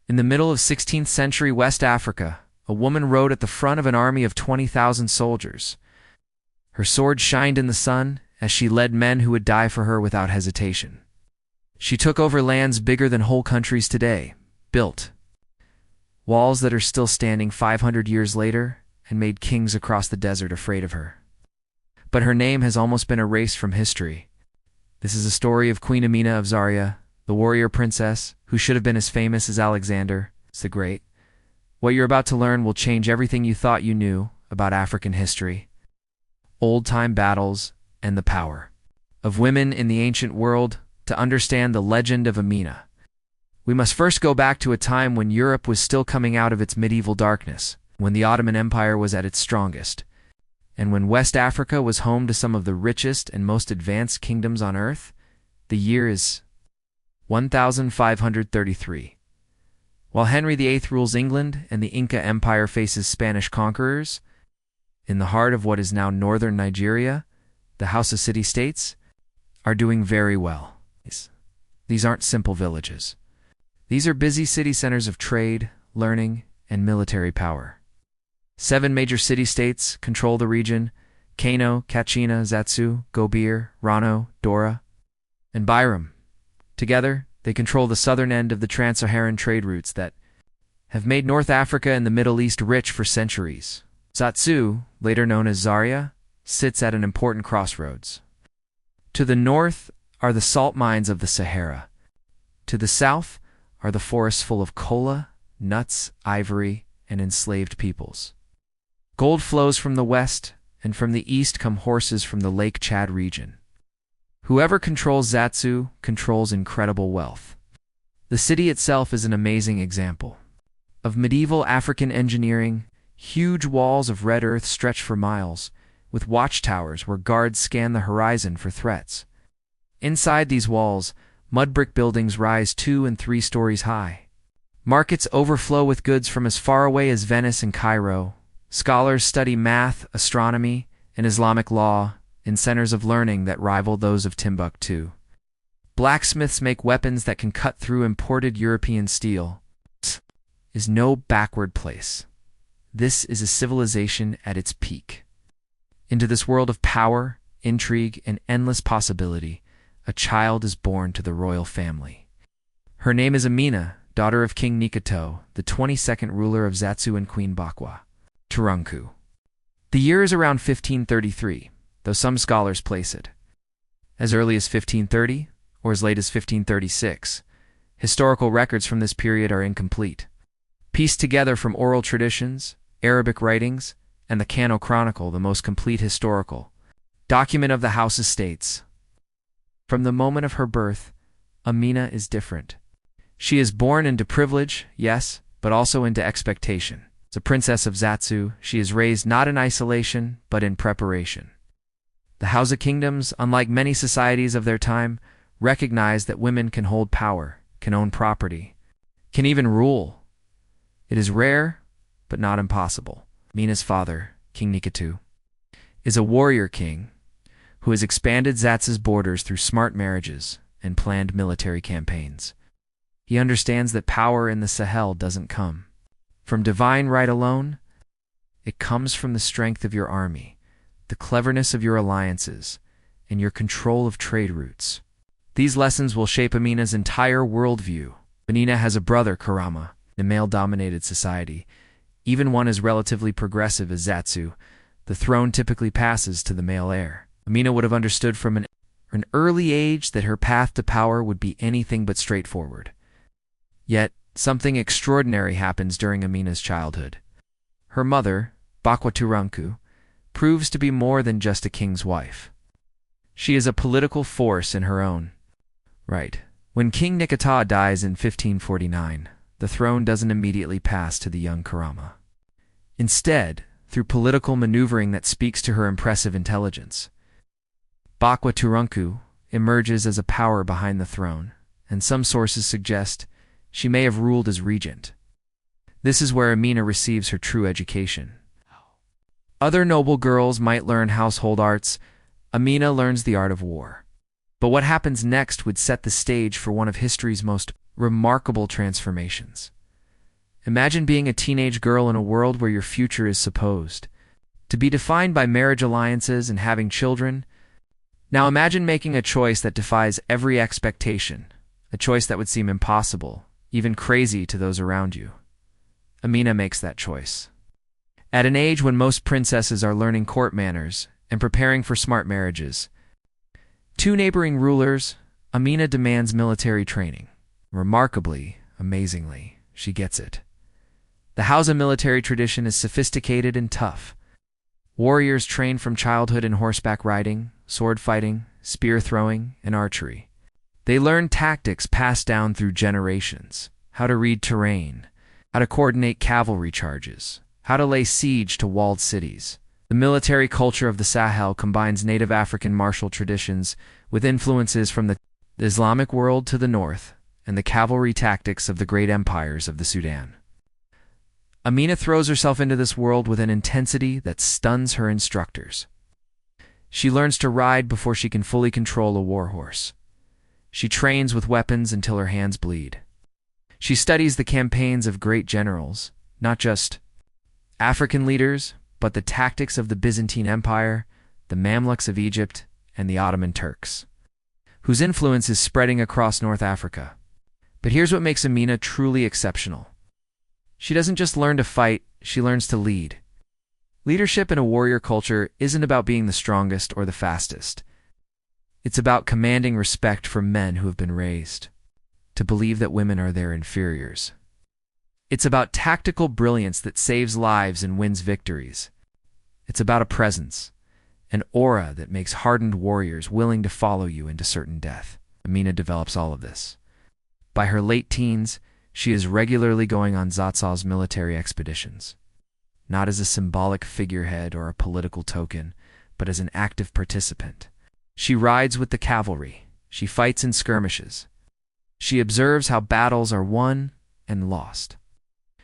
In the middle of 16th century West Africa, a woman rode at the front of an army of 20,000 soldiers. Her sword shined in the sun as she led men who would die for her without hesitation. She took over lands bigger than whole countries today, built walls that are still standing 500 years later, and made kings across the desert afraid of her. But her name has almost been erased from history. This is a story of Queen Amina of Zaria, the warrior princess who should have been as famous as Alexander the Great. What you're about to learn will change everything you thought you knew about African history, old-time battles, and the power of women in the ancient world. To understand the legend of Amina, we must first go back to a time when Europe was still coming out of its medieval darkness, when the Ottoman Empire was at its strongest, and when West Africa was home to some of the richest and most advanced kingdoms on earth. The year is 1533. While Henry VIII rules England and the Inca Empire faces Spanish conquerors, in the heart of what is now northern Nigeria, the Hausa city-states are doing very well. These aren't simple villages. These are busy city centers of trade, learning, and military power. 7 major city-states control the region: Kano, Katsina, Zatsu, Gobir, Rano, Dora, and Byram. Together, they control the southern end of the trans-Saharan trade routes that have made North Africa and the Middle East rich for centuries. Zatsu, later known as Zaria, sits at an important crossroads. To the north are the salt mines of the Sahara. To the south are the forests full of cola, nuts, ivory, and enslaved peoples. Gold flows from the west, and from the east come horses from the Lake Chad region. Whoever controls Zatsu controls incredible wealth. The city itself is an amazing example of medieval African engineering. Huge walls of red earth stretch for miles, with watchtowers where guards scan the horizon for threats. Inside these walls, mud brick buildings rise 2 and 3 stories high. Markets overflow with goods from as far away as Venice and Cairo. Scholars study math, astronomy, and Islamic law in centers of learning that rival those of Timbuktu. Blacksmiths make weapons that can cut through imported European steel. This is no backward place. This is a civilization at its peak. Into this world of power, intrigue, and endless possibility, a child is born to the royal family. Her name is Amina, daughter of King Nikato, the 22nd ruler of Zatsu and Queen Bakwa Turunku. The year is around 1533, though some scholars place it as early as 1530 or as late as 1536. Historical records from this period are incomplete. Pieced together from oral traditions, Arabic writings, and the Kano Chronicle, the most complete historical document of the Hausa states. From the moment of her birth, Amina is different. She is born into privilege, yes, but also into expectation. As a princess of Zatsu, she is raised not in isolation, but in preparation. The Hausa kingdoms, unlike many societies of their time, recognize that women can hold power, can own property, can even rule. It is rare, but not impossible. Amina's father, King Nikato, is a warrior king who has expanded Zatsu's borders through smart marriages and planned military campaigns. He understands that power in the Sahel doesn't come from divine right alone. It comes from the strength of your army, the cleverness of your alliances, and your control of trade routes. These lessons will shape Amina's entire worldview. Amina has a brother, Karama, in a male-dominated society. Even one as relatively progressive as Zatsu, the throne typically passes to the male heir. Amina would have understood from an early age that her path to power would be anything but straightforward. Yet, something extraordinary happens during Amina's childhood. Her mother, Bakwa Turunku, proves to be more than just a king's wife. She is a political force in her own right. When King Nikato dies in 1549, the throne doesn't immediately pass to the young Karama. Instead, through political maneuvering that speaks to her impressive intelligence, Bakwa Turunku emerges as a power behind the throne, and some sources suggest she may have ruled as regent. This is where Amina receives her true education. Other noble girls might learn household arts. Amina learns the art of war. But what happens next would set the stage for one of history's most remarkable transformations. Imagine being a teenage girl in a world where your future is supposed to be defined by marriage alliances and having children. Now imagine making a choice that defies every expectation, a choice that would seem impossible, even crazy to those around you. Amina makes that choice. At an age when most princesses are learning court manners and preparing for smart marriages, two neighboring rulers, Amina demands military training. Remarkably, amazingly, she gets it. The Hausa military tradition is sophisticated and tough. Warriors train from childhood in horseback riding, sword fighting, spear throwing, and archery. They learn tactics passed down through generations, how to read terrain, how to coordinate cavalry charges, how to lay siege to walled cities. The military culture of the Sahel combines native African martial traditions with influences from the Islamic world to the north and the cavalry tactics of the great empires of the Sudan. Amina throws herself into this world with an intensity that stuns her instructors. She learns to ride before she can fully control a war horse. She trains with weapons until her hands bleed. She studies the campaigns of great generals, not just African leaders, but the tactics of the Byzantine Empire, the Mamluks of Egypt, and the Ottoman Turks, whose influence is spreading across North Africa. But here's what makes Amina truly exceptional. She doesn't just learn to fight, she learns to lead. Leadership in a warrior culture isn't about being the strongest or the fastest. It's about commanding respect from men who have been raised to believe that women are their inferiors. It's about tactical brilliance that saves lives and wins victories. It's about a presence, an aura that makes hardened warriors willing to follow you into certain death. Amina develops all of this. By her late teens, she is regularly going on Zaatsa's military expeditions, not as a symbolic figurehead or a political token, but as an active participant. She rides with the cavalry. She fights in skirmishes. She observes how battles are won and lost.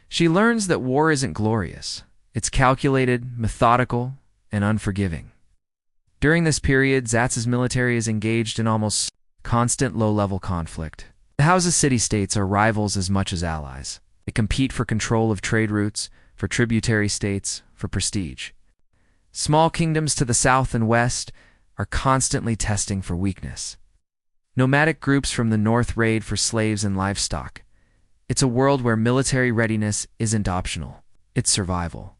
She learns that war isn't glorious. It's calculated, methodical, and unforgiving. During this period, Zaatsa's military is engaged in almost constant low-level conflict. The Hausa city-states are rivals as much as allies. They compete for control of trade routes, for tributary states, for prestige. Small kingdoms to the south and west are constantly testing for weakness. Nomadic groups from the north raid for slaves and livestock. It's a world where military readiness isn't optional. It's survival.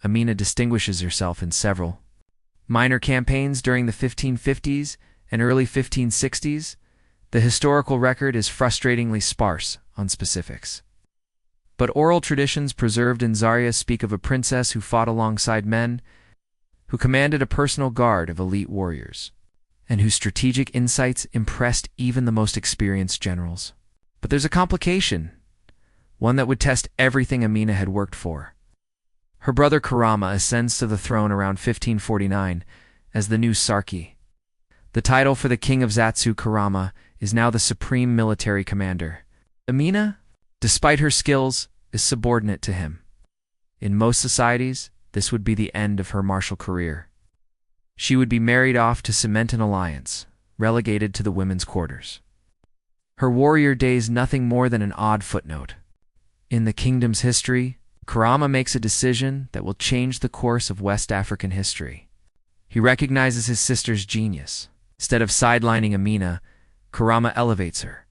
Amina distinguishes herself in several minor campaigns during the 1550s and early 1560s. The historical record is frustratingly sparse on specifics. But oral traditions preserved in Zaria speak of a princess who fought alongside men, who commanded a personal guard of elite warriors, and whose strategic insights impressed even the most experienced generals. But there's a complication, one that would test everything Amina had worked for. Her brother Karama ascends to the throne around 1549 as the new Sarki. The title for the king of Zatsu, Karama, is now the supreme military commander. Amina, despite her skills, is subordinate to him. In most societies, this would be the end of her martial career. She would be married off to cement an alliance, relegated to the women's quarters. Her warrior days nothing more than an odd footnote. In the kingdom's history, Karama makes a decision that will change the course of West African history. He recognizes his sister's genius. Instead of sidelining Amina, Karama elevates her.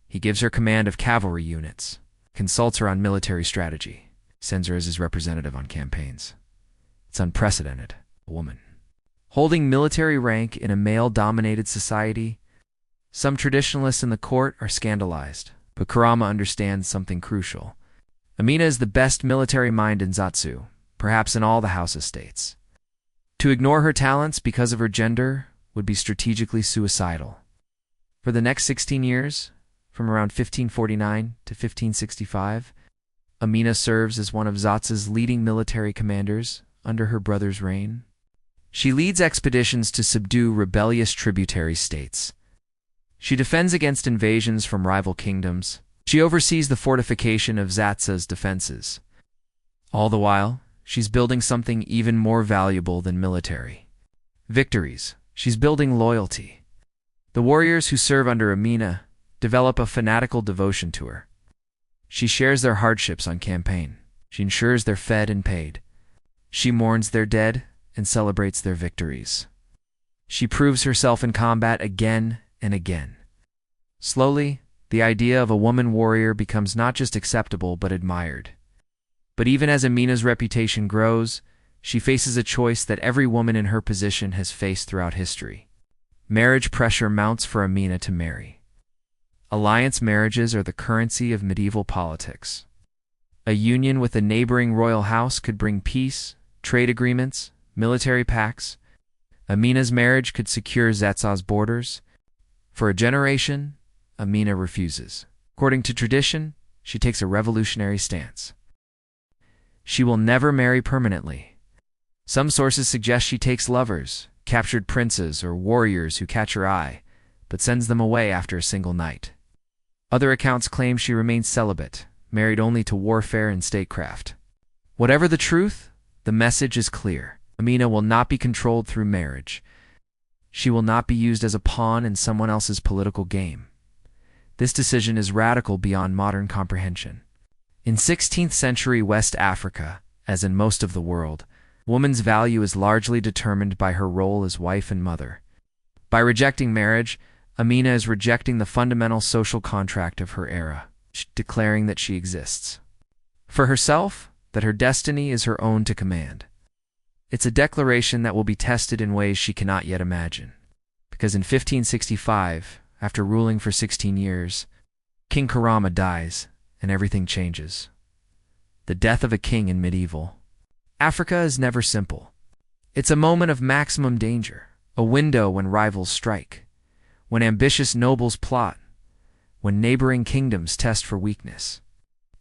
He gives her command of cavalry units, consults her on military strategy, sends her as his representative on campaigns. It's unprecedented. A woman holding military rank in a male-dominated society. Some traditionalists in the court are scandalized, but Karama understands something crucial. Amina is the best military mind in Zatsu, perhaps in all the Hausa states. To ignore her talents because of her gender would be strategically suicidal. For the next 16 years, from around 1549 to 1565, Amina serves as one of Zatsa's leading military commanders under her brother's reign. She leads expeditions to subdue rebellious tributary states. She defends against invasions from rival kingdoms. She oversees the fortification of Zatsa's defenses. All the while, she's building something even more valuable than military victories. She's building loyalty. The warriors who serve under Amina develop a fanatical devotion to her. She shares their hardships on campaign. She ensures they're fed and paid. She mourns their dead and celebrates their victories. She proves herself in combat again and again. Slowly, the idea of a woman warrior becomes not just acceptable but admired. But even as Amina's reputation grows, she faces a choice that every woman in her position has faced throughout history. Marriage pressure mounts for Amina to marry. Alliance marriages are the currency of medieval politics. A union with a neighboring royal house could bring peace, trade agreements, military pacts. Amina's marriage could secure Zatzau's borders. For a generation, Amina refuses. According to tradition, she takes a revolutionary stance. She will never marry permanently. Some sources suggest she takes lovers, captured princes, or warriors who catch her eye, but sends them away after a single night. Other accounts claim she remains celibate, married only to warfare and statecraft. Whatever the truth, the message is clear. Amina will not be controlled through marriage. She will not be used as a pawn in someone else's political game. This decision is radical beyond modern comprehension. In 16th century West Africa, as in most of the world, woman's value is largely determined by her role as wife and mother. By rejecting marriage, Amina is rejecting the fundamental social contract of her era, declaring that she exists. For herself, that her destiny is her own to command. It's a declaration that will be tested in ways she cannot yet imagine. Because in 1565, after ruling for 16 years, King Karama dies, and everything changes. The death of a king in medieval Africa is never simple. It's a moment of maximum danger, a window when rivals strike, when ambitious nobles plot, when neighboring kingdoms test for weakness.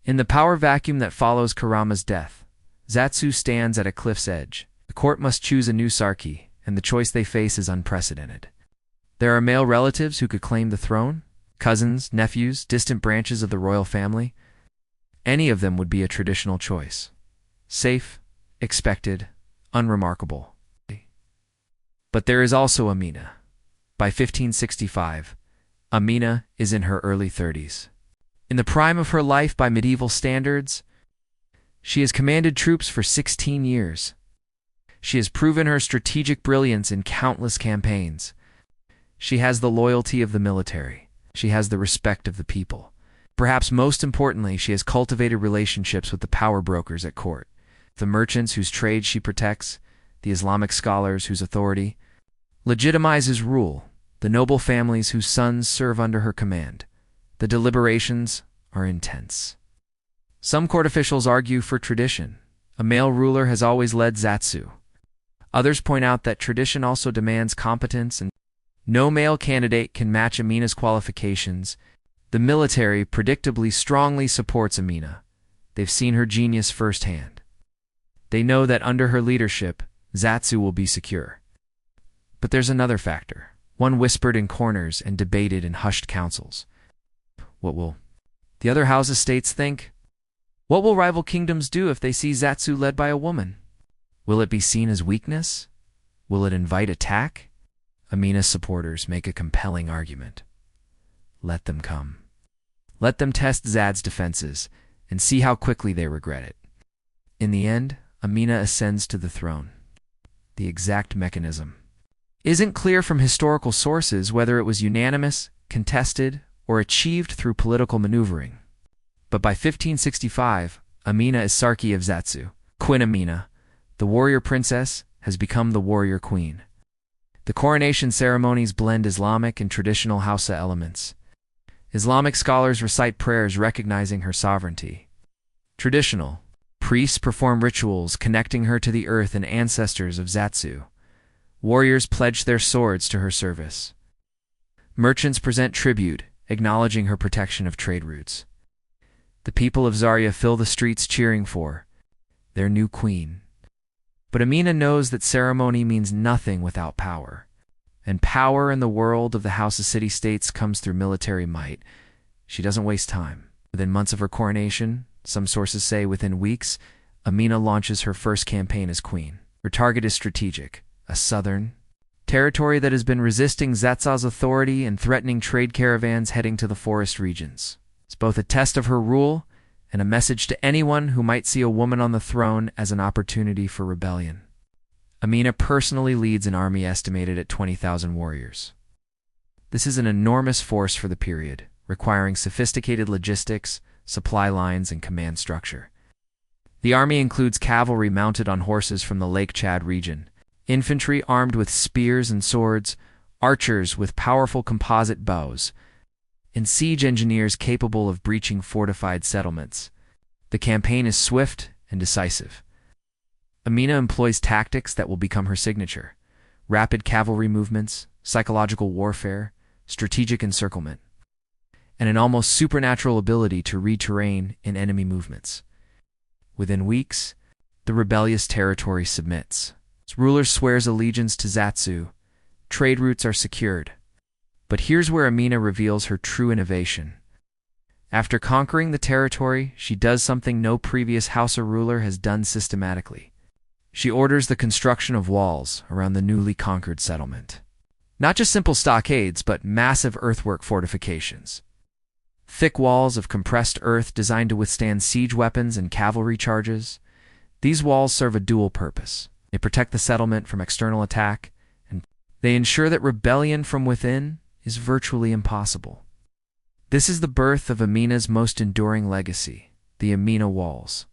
In the power vacuum that follows Karama's death, Zatzau stands at a cliff's edge. The court must choose a new Sarki, and the choice they face is unprecedented. There are male relatives who could claim the throne, cousins, nephews, distant branches of the royal family. Any of them would be a traditional choice. Safe, expected, unremarkable. But there is also Amina. By 1565, Amina is in her early 30s. In the prime of her life by medieval standards, she has commanded troops for 16 years. She has proven her strategic brilliance in countless campaigns. She has the loyalty of the military. She has the respect of the people. Perhaps most importantly, she has cultivated relationships with the power brokers at court, the merchants whose trade she protects, the Islamic scholars whose authority legitimizes rule, the noble families whose sons serve under her command. The deliberations are intense. Some court officials argue for tradition. A male ruler has always led Zatzau. Others point out that tradition also demands competence, and no male candidate can match Amina's qualifications. The military predictably strongly supports Amina. They've seen her genius firsthand. They know that under her leadership, Zatzau will be secure. But there's another factor, one whispered in corners and debated in hushed councils. What will the other Hausa states think? What will rival kingdoms do if they see Zatzau led by a woman? Will it be seen as weakness? Will it invite attack? Amina's supporters make a compelling argument. Let them come. Let them test Zad's defenses and see how quickly they regret it. In the end, Amina ascends to the throne. The exact mechanism isn't clear from historical sources whether it was unanimous, contested, or achieved through political maneuvering. But by 1565, Amina is Sarki of Zatzau. Queen Amina, the warrior princess, has become the warrior queen. The coronation ceremonies blend Islamic and traditional Hausa elements. Islamic scholars recite prayers recognizing her sovereignty. Traditional priests perform rituals connecting her to the earth and ancestors of Zatzau. Warriors pledge their swords to her service. Merchants present tribute, acknowledging her protection of trade routes. The people of Zaria fill the streets cheering for their new queen. But Amina knows that ceremony means nothing without power. And power in the world of the House of City-States comes through military might. She doesn't waste time. Within months of her coronation, some sources say within weeks, Amina launches her first campaign as queen. Her target is strategic, a southern territory that has been resisting Zatzau's authority and threatening trade caravans heading to the forest regions. It's both a test of her rule and a message to anyone who might see a woman on the throne as an opportunity for rebellion. Amina personally leads an army estimated at 20,000 warriors. This is an enormous force for the period, requiring sophisticated logistics, supply lines, and command structure. The army includes cavalry mounted on horses from the Lake Chad region, infantry armed with spears and swords, archers with powerful composite bows, and siege engineers capable of breaching fortified settlements. The campaign is swift and decisive. Amina employs tactics that will become her signature: rapid cavalry movements, psychological warfare, strategic encirclement, and an almost supernatural ability to read terrain in enemy movements. Within weeks, the rebellious territory submits. Its ruler swears allegiance to Zatsu. Trade routes are secured. But here's where Amina reveals her true innovation. After conquering the territory, she does something no previous Hausa ruler has done systematically. She orders the construction of walls around the newly conquered settlement. Not just simple stockades, but massive earthwork fortifications. Thick walls of compressed earth designed to withstand siege weapons and cavalry charges. These walls serve a dual purpose. They protect the settlement from external attack, and they ensure that rebellion from within is virtually impossible. This is the birth of Amina's most enduring legacy, the Amina Walls.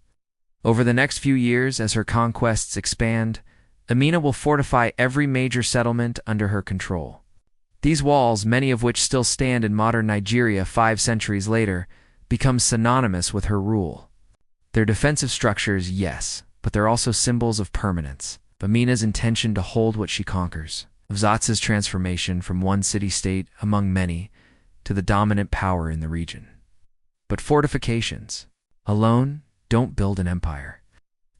Over the next few years, as her conquests expand, Amina will fortify every major settlement under her control. These walls, many of which still stand in modern Nigeria 5 centuries later, become synonymous with her rule. They're defensive structures, yes, but they're also symbols of permanence, Amina's intention to hold what she conquers, of Zatsu's transformation from one city-state among many to the dominant power in the region. But fortifications alone don't build an empire.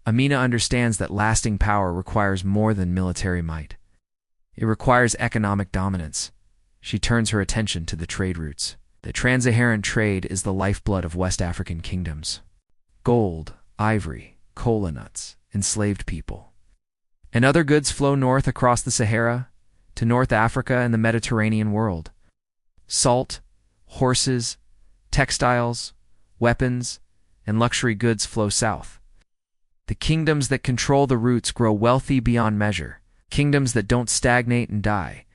Amina understands that lasting power requires more than military might. It requires economic dominance. She turns her attention to the trade routes. The trans-Saharan trade is the lifeblood of West African kingdoms. Gold, ivory, cola nuts, enslaved people, and other goods flow north across the Sahara to North Africa and the Mediterranean world. Salt, horses, textiles, weapons, and luxury goods flow south. The kingdoms that control the routes grow wealthy beyond measure, kingdoms that don't stagnate and die.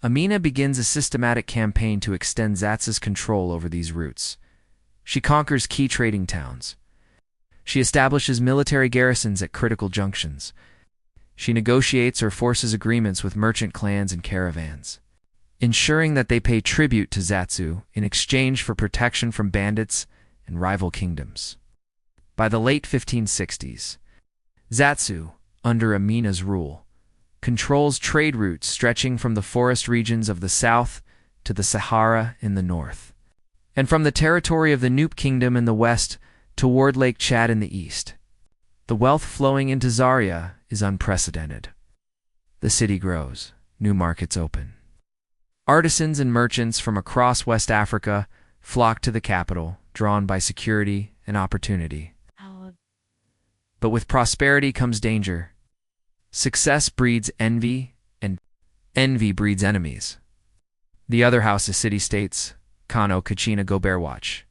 Amina begins a systematic campaign to extend Zatsu's control over these routes. She conquers key trading towns. She establishes military garrisons at critical junctions. She negotiates or forces agreements with merchant clans and caravans, ensuring that they pay tribute to Zatsu in exchange for protection from bandits and rival kingdoms. By the late 1560s, Zatsu, under Amina's rule, controls trade routes stretching from the forest regions of the south to the Sahara in the north, and from the territory of the Nupe Kingdom in the west toward Lake Chad in the east. The wealth flowing into Zaria is unprecedented. The city grows, new markets open. Artisans and merchants from across West Africa flock to the capital, drawn by security and opportunity. But with prosperity comes danger. Success breeds envy, and envy breeds enemies. The other house is city-states, Kano, Kachina, Goberwatch.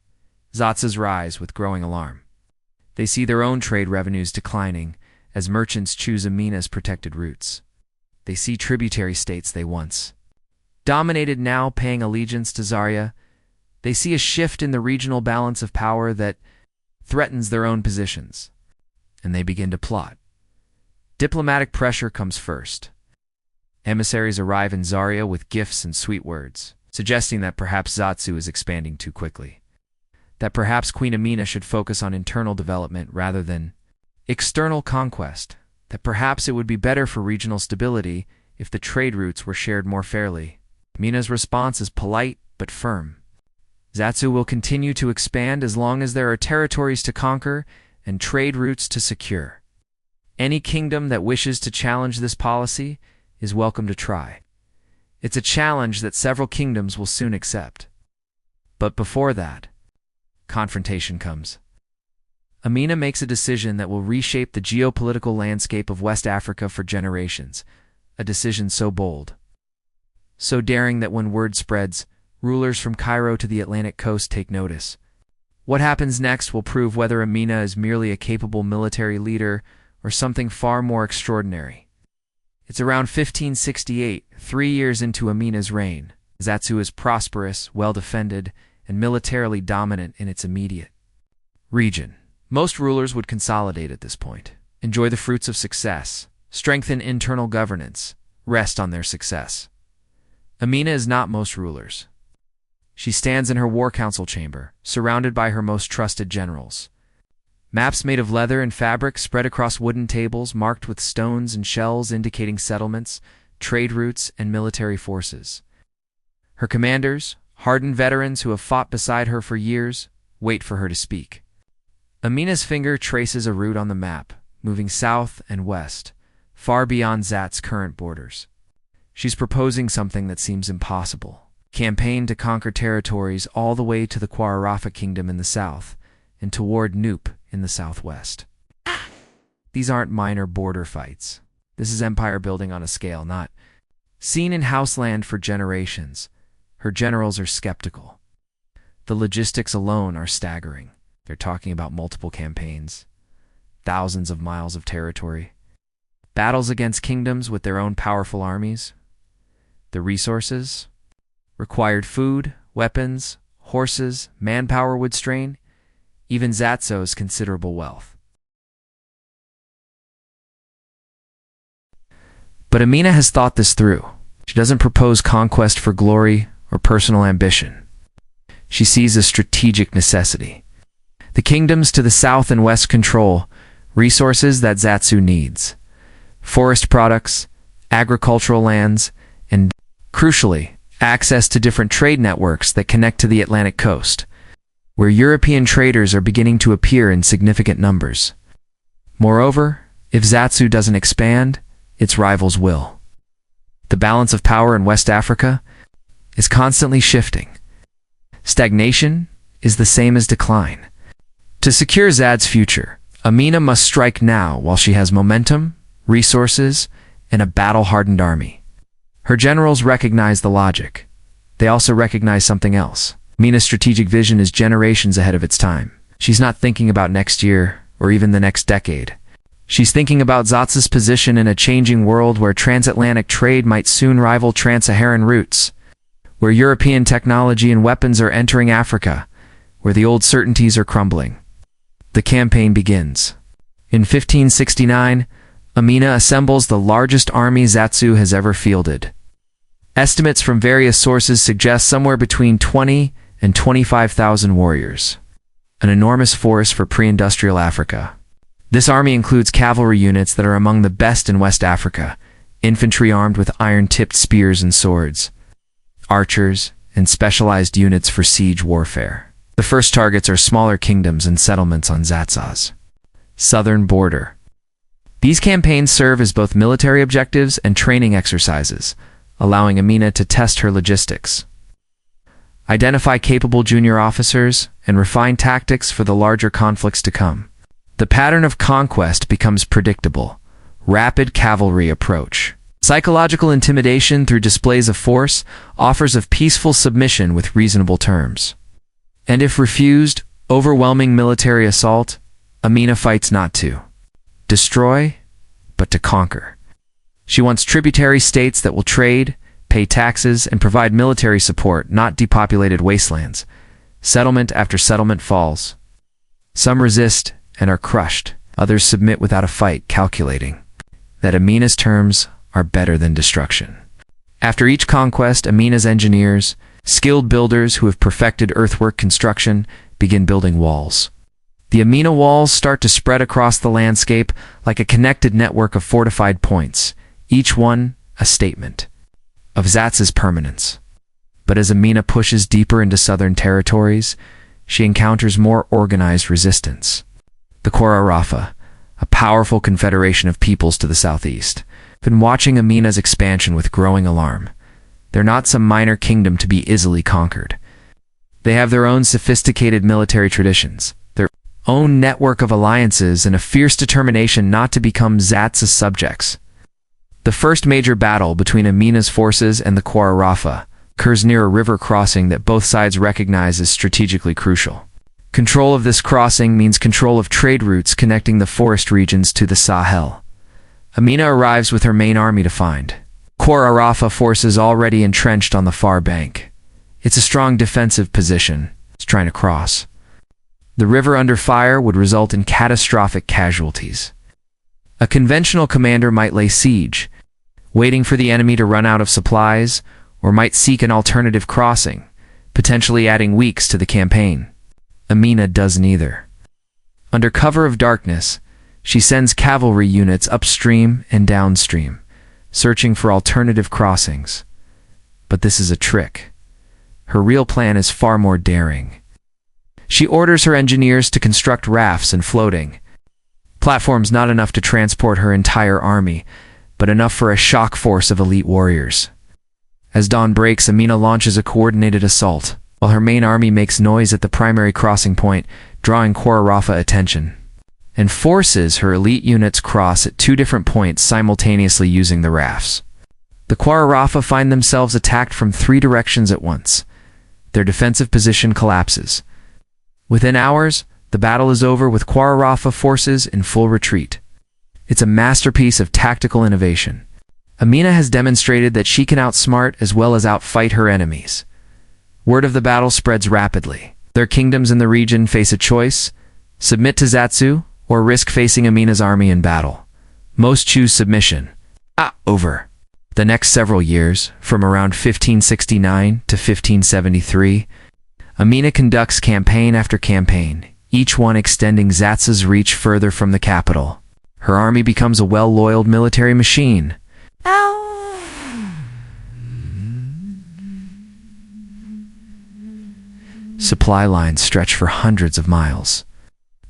Zatsu's rise with growing alarm. They see their own trade revenues declining as merchants choose Amina's protected routes. They see tributary states they once dominated now paying allegiance to Zaria. They see a shift in the regional balance of power that threatens their own positions, and they begin to plot. Diplomatic pressure comes first. Emissaries arrive in Zaria with gifts and sweet words, suggesting that perhaps Zatsu is expanding too quickly, that perhaps Queen Amina should focus on internal development rather than external conquest, that perhaps it would be better for regional stability if the trade routes were shared more fairly. Amina's response is polite but firm. Zatsu will continue to expand as long as there are territories to conquer and trade routes to secure. Any kingdom that wishes to challenge this policy is welcome to try. It's a challenge that several kingdoms will soon accept. But before that, confrontation comes. Amina makes a decision that will reshape the geopolitical landscape of West Africa for generations, a decision so bold, so daring that when word spreads, rulers from Cairo to the Atlantic coast take notice. What happens next will prove whether Amina is merely a capable military leader or something far more extraordinary. It's around 1568, 3 years into Amina's reign. Zatsu is prosperous, well-defended, and militarily dominant in its immediate region. Most rulers would consolidate at this point, enjoy the fruits of success, strengthen internal governance, rest on their success. Amina is not most rulers. She stands in her war council chamber, surrounded by her most trusted generals. Maps made of leather and fabric spread across wooden tables marked with stones and shells indicating settlements, trade routes, and military forces. Her commanders, hardened veterans who have fought beside her for years, wait for her to speak. Amina's finger traces a route on the map, moving south and west, far beyond Zat's current borders. She's proposing something that seems impossible. Campaign to conquer territories all the way to the Quararafa kingdom in the south and toward Nupe in the southwest. These aren't minor border fights. This is empire building on a scale not seen in Houseland for generations. Her generals are skeptical. The logistics alone are staggering. They're talking about multiple campaigns, thousands of miles of territory, battles against kingdoms with their own powerful armies. The resources? Required food, weapons, horses, manpower would strain, even Zatso's considerable wealth. But Amina has thought this through. She doesn't propose conquest for glory or personal ambition. She sees a strategic necessity. The kingdoms to the south and west control resources that Zatsu needs: forest products, agricultural lands, and, crucially, access to different trade networks that connect to the Atlantic coast, where European traders are beginning to appear in significant numbers. Moreover, if Zatsu doesn't expand, its rivals will. The balance of power in West Africa is constantly shifting. Stagnation is the same as decline. To secure Zad's future, Amina must strike now while she has momentum, resources, and a battle-hardened army. Her generals recognize the logic. They also recognize something else. Amina's strategic vision is generations ahead of its time. She's not thinking about next year or even the next decade. She's thinking about Zatsu's position in a changing world where transatlantic trade might soon rival trans-Saharan routes, where European technology and weapons are entering Africa, where the old certainties are crumbling. The campaign begins. In 1569, Amina assembles the largest army Zatsu has ever fielded. Estimates from various sources suggest somewhere between 20 and 25,000 warriors, an enormous force for pre-industrial Africa. This army includes cavalry units that are among the best in West Africa, infantry armed with iron-tipped spears and swords, archers, and specialized units for siege warfare. The first targets are smaller kingdoms and settlements on Zatsa's southern border. These campaigns serve as both military objectives and training exercises, allowing Amina to test her logistics, identify capable junior officers, and refine tactics for the larger conflicts to come. The pattern of conquest becomes predictable: rapid cavalry approach, psychological intimidation through displays of force, offers of peaceful submission with reasonable terms. And if refused, overwhelming military assault. Amina fights not to destroy, but to conquer. She wants tributary states that will trade, pay taxes, and provide military support, not depopulated wastelands. Settlement after settlement falls. Some resist and are crushed. Others submit without a fight, calculating that Amina's terms are better than destruction. After each conquest, Amina's engineers, skilled builders who have perfected earthwork construction, begin building walls. The Amina walls start to spread across the landscape like a connected network of fortified points, each one a statement of Zatsu's permanence. But as Amina pushes deeper into southern territories, she encounters more organized resistance. The Quararafa, a powerful confederation of peoples to the southeast, have been watching Amina's expansion with growing alarm. They're not some minor kingdom to be easily conquered. They have their own sophisticated military traditions, their own network of alliances, and a fierce determination not to become Zatsu's subjects. The first major battle between Amina's forces and the Quararafa occurs near a river crossing that both sides recognize as strategically crucial. Control of this crossing means control of trade routes connecting the forest regions to the Sahel. Amina arrives with her main army to find Khor Arafa forces already entrenched on the far bank. It's a strong defensive position. It's trying to cross. The river under fire would result in catastrophic casualties. A conventional commander might lay siege, waiting for the enemy to run out of supplies, or might seek an alternative crossing, potentially adding weeks to the campaign. Amina does neither. Under cover of darkness, she sends cavalry units upstream and downstream, searching for alternative crossings. But this is a trick. Her real plan is far more daring. She orders her engineers to construct rafts and floating platforms not enough to transport her entire army, but enough for a shock force of elite warriors. As dawn breaks, Amina launches a coordinated assault, while her main army makes noise at the primary crossing point, drawing Khor Arafa attention, and forces her elite units cross at 2 different points simultaneously using the rafts. The Khor Arafa find themselves attacked from 3 directions at once. Their defensive position collapses. Within hours, the battle is over with Khor Arafa forces in full retreat. It's a masterpiece of tactical innovation. Amina has demonstrated that she can outsmart as well as outfight her enemies. Word of the battle spreads rapidly. Their kingdoms in the region face a choice: submit to Zatsu or risk facing Amina's army in battle. Most choose submission. Over. The next several years, from around 1569 to 1573, Amina conducts campaign after campaign, each one extending Zatsu's reach further from the capital. Her army becomes a well-oiled military machine. Supply lines stretch for hundreds of miles.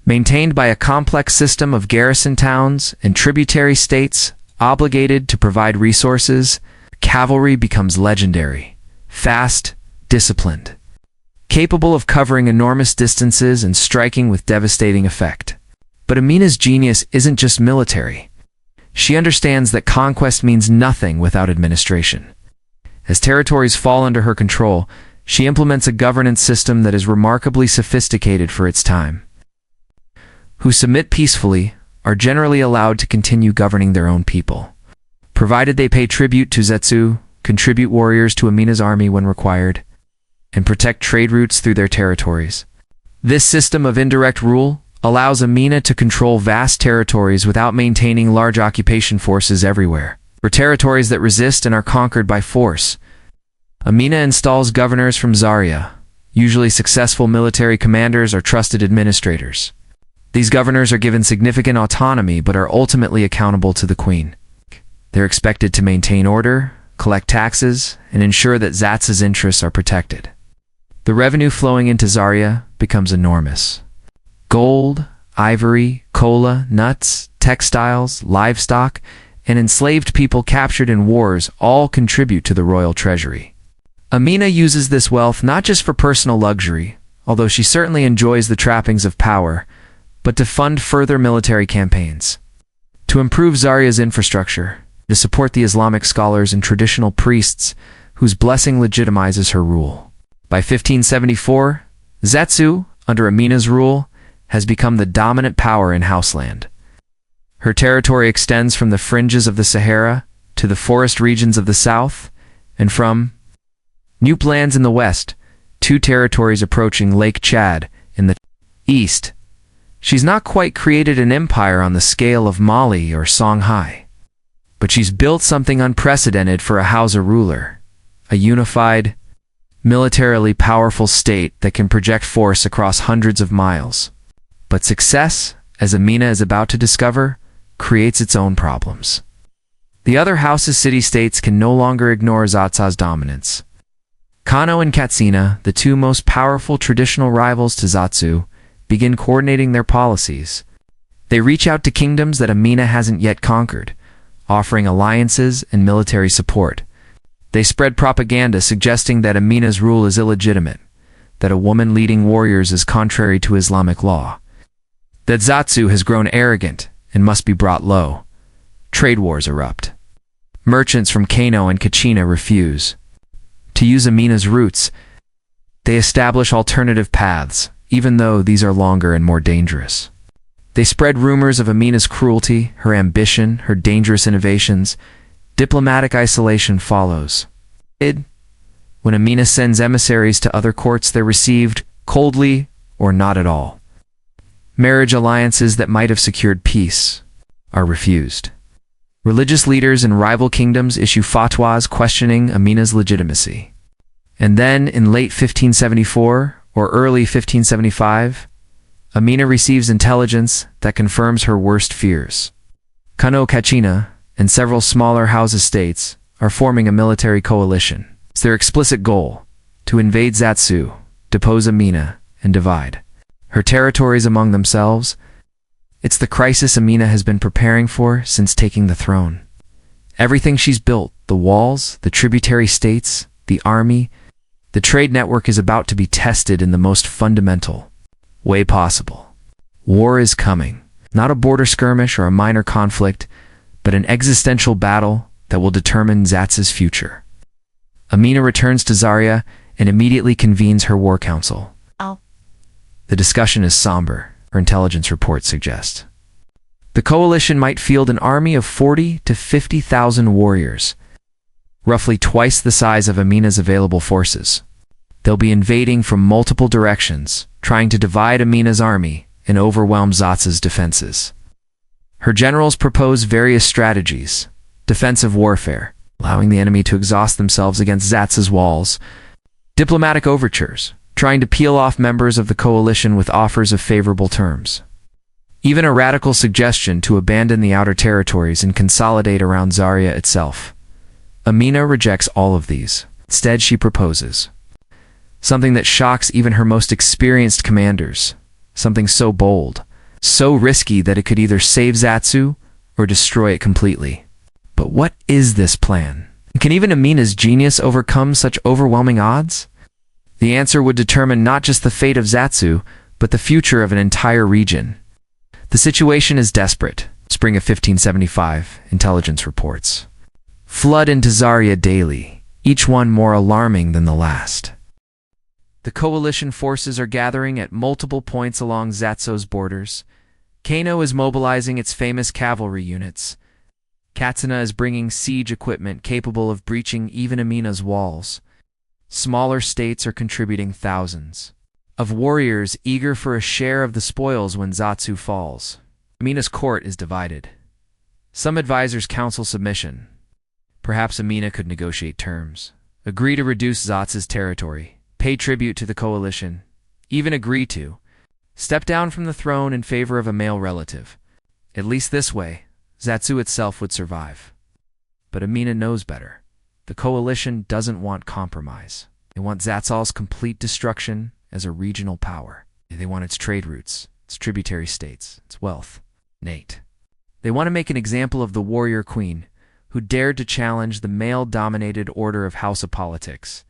Maintained by a complex system of garrison towns and tributary states obligated to provide resources, cavalry becomes legendary, fast, disciplined, capable of covering enormous distances and striking with devastating effect. But Amina's genius isn't just military. She understands that conquest means nothing without administration. As territories fall under her control, she implements a governance system that is remarkably sophisticated for its time. Who submit peacefully are generally allowed to continue governing their own people, provided they pay tribute to Zetsu, contribute warriors to Amina's army when required, and protect trade routes through their territories. This system of indirect rule allows Amina to control vast territories without maintaining large occupation forces everywhere. For territories that resist and are conquered by force, Amina installs governors from Zaria, usually successful military commanders or trusted administrators. These governors are given significant autonomy but are ultimately accountable to the queen. They're expected to maintain order, collect taxes, and ensure that Zatsu's interests are protected. The revenue flowing into Zaria becomes enormous. Gold, ivory, cola, nuts, textiles, livestock, and enslaved people captured in wars all contribute to the royal treasury. Amina uses this wealth not just for personal luxury, although she certainly enjoys the trappings of power, but to fund further military campaigns, to improve Zaria's infrastructure, to support the Islamic scholars and traditional priests whose blessing legitimizes her rule. By 1574, Zatsu, under Amina's rule, has become the dominant power in Houseland. Her territory extends from the fringes of the Sahara to the forest regions of the south, and from New lands in the west, 2 territories approaching Lake Chad in the east. She's not quite created an empire on the scale of Mali or Songhai, but she's built something unprecedented for a Hausa ruler, a unified, militarily powerful state that can project force across hundreds of miles. But success, as Amina is about to discover, creates its own problems. The other Hausa's city-states can no longer ignore Zatsu's dominance. Kano and Katsina, the 2 most powerful traditional rivals to Zatsu, begin coordinating their policies. They reach out to kingdoms that Amina hasn't yet conquered, offering alliances and military support. They spread propaganda suggesting that Amina's rule is illegitimate, that a woman leading warriors is contrary to Islamic law, that Zatsu has grown arrogant and must be brought low. Trade wars erupt. Merchants from Kano and Kachina refuse to use Amina's routes. They establish alternative paths, even though these are longer and more dangerous. They spread rumors of Amina's cruelty, her ambition, her dangerous innovations. Diplomatic isolation follows. When Amina sends emissaries to other courts, they're received coldly or not at all. Marriage alliances that might have secured peace are refused. Religious leaders in rival kingdoms issue fatwas questioning Amina's legitimacy. And then, in late 1574 or early 1575, Amina receives intelligence that confirms her worst fears. Kano Kachina and several smaller house estates are forming a military coalition. It's their explicit goal to invade Zatsu, depose Amina, and divide her territories among themselves. It's the crisis Amina has been preparing for since taking the throne. Everything she's built, the walls, the tributary states, the army, the trade network is about to be tested in the most fundamental way possible. War is coming. Not a border skirmish or a minor conflict, but an existential battle that will determine Zatsu's future. Amina returns to Zaria and immediately convenes her war council. The discussion is somber, her intelligence reports suggest. The coalition might field an army of 40 to 50,000 warriors, roughly twice the size of Amina's available forces. They'll be invading from multiple directions, trying to divide Amina's army and overwhelm Zatsu's defenses. Her generals propose various strategies: defensive warfare, allowing the enemy to exhaust themselves against Zatsu's walls; diplomatic overtures, trying to peel off members of the coalition with offers of favorable terms; even a radical suggestion to abandon the outer territories and consolidate around Zaria itself. Amina rejects all of these. Instead, she proposes something that shocks even her most experienced commanders, something so bold, so risky that it could either save Zatsu or destroy it completely. But what is this plan? Can even Amina's genius overcome such overwhelming odds? The answer would determine not just the fate of Zatsu, but the future of an entire region. The situation is desperate. Spring of 1575, intelligence reports flood into Zaria daily, each one more alarming than the last. The coalition forces are gathering at multiple points along Zatsu's borders. Kano is mobilizing its famous cavalry units. Katsina is bringing siege equipment capable of breaching even Amina's walls. Smaller states are contributing thousands of warriors eager for a share of the spoils when Zatsu falls. Amina's court is divided. Some advisors counsel submission. Perhaps Amina could negotiate terms, agree to reduce Zatsu's territory, pay tribute to the coalition, even agree to step down from the throne in favor of a male relative. At least this way, Zatsu itself would survive. But Amina knows better. The coalition doesn't want compromise. They want Zatsu's complete destruction as a regional power. They want its trade routes, its tributary states, its wealth. They want to make an example of the warrior queen who dared to challenge the male-dominated order of House of Politics.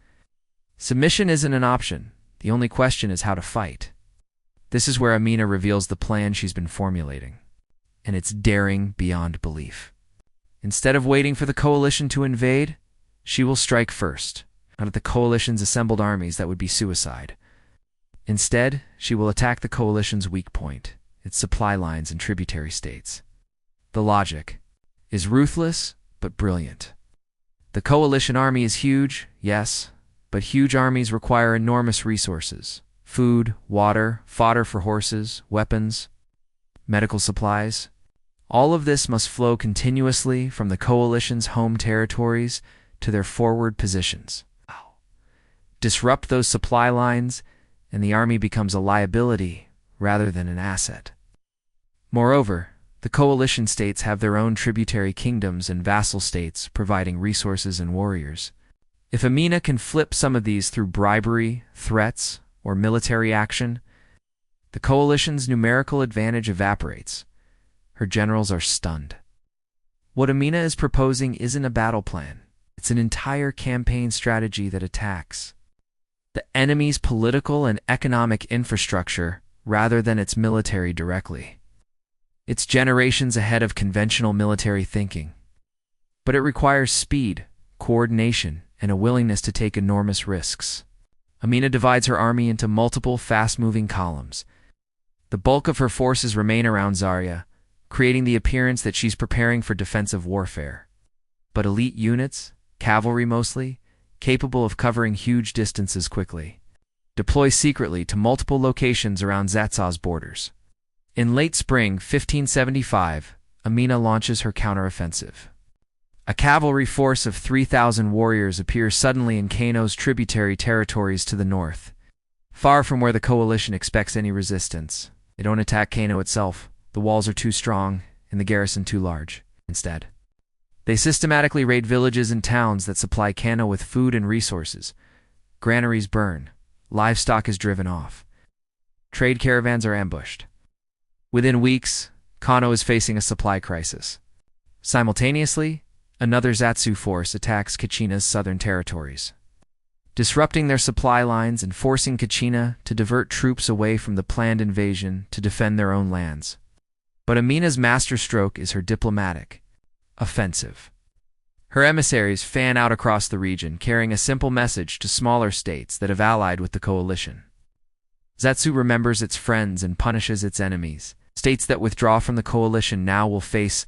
Submission isn't an option. The only question is how to fight. This is where Amina reveals the plan she's been formulating. And it's daring beyond belief. Instead of waiting for the coalition to invade, she will strike first. Not at the coalition's assembled armies, that would be suicide. Instead, she will attack the coalition's weak point, its supply lines and tributary states. The logic is ruthless but brilliant. The coalition army is huge, yes, but huge armies require enormous resources: food, water, fodder for horses, weapons, medical supplies. All of this must flow continuously from the coalition's home territories to their forward positions. Disrupt those supply lines, and the army becomes a liability rather than an asset. Moreover, the coalition states have their own tributary kingdoms and vassal states providing resources and warriors. If Amina can flip some of these through bribery, threats, or military action, the coalition's numerical advantage evaporates. Her generals are stunned. What Amina is proposing isn't a battle plan. It's an entire campaign strategy that attacks the enemy's political and economic infrastructure rather than its military directly. It's generations ahead of conventional military thinking. But it requires speed, coordination, and a willingness to take enormous risks. Amina divides her army into multiple fast-moving columns. The bulk of her forces remain around Zaria, creating the appearance that she's preparing for defensive warfare. But elite units, cavalry mostly, capable of covering huge distances quickly, deploy secretly to multiple locations around Zatzau's borders. In late spring 1575, Amina launches her counteroffensive. A cavalry force of 3,000 warriors appears suddenly in Kano's tributary territories to the north, far from where the coalition expects any resistance. They don't attack Kano itself. The walls are too strong and the garrison too large. Instead, they systematically raid villages and towns that supply Kano with food and resources. Granaries burn. Livestock is driven off. Trade caravans are ambushed. Within weeks, Kano is facing a supply crisis. Simultaneously, another Zatsu force attacks Kachina's southern territories, disrupting their supply lines and forcing Kachina to divert troops away from the planned invasion to defend their own lands. But Amina's masterstroke is her diplomatic offensive. Her emissaries fan out across the region, carrying a simple message to smaller states that have allied with the coalition. Zatsu remembers its friends and punishes its enemies. States that withdraw from the coalition now will face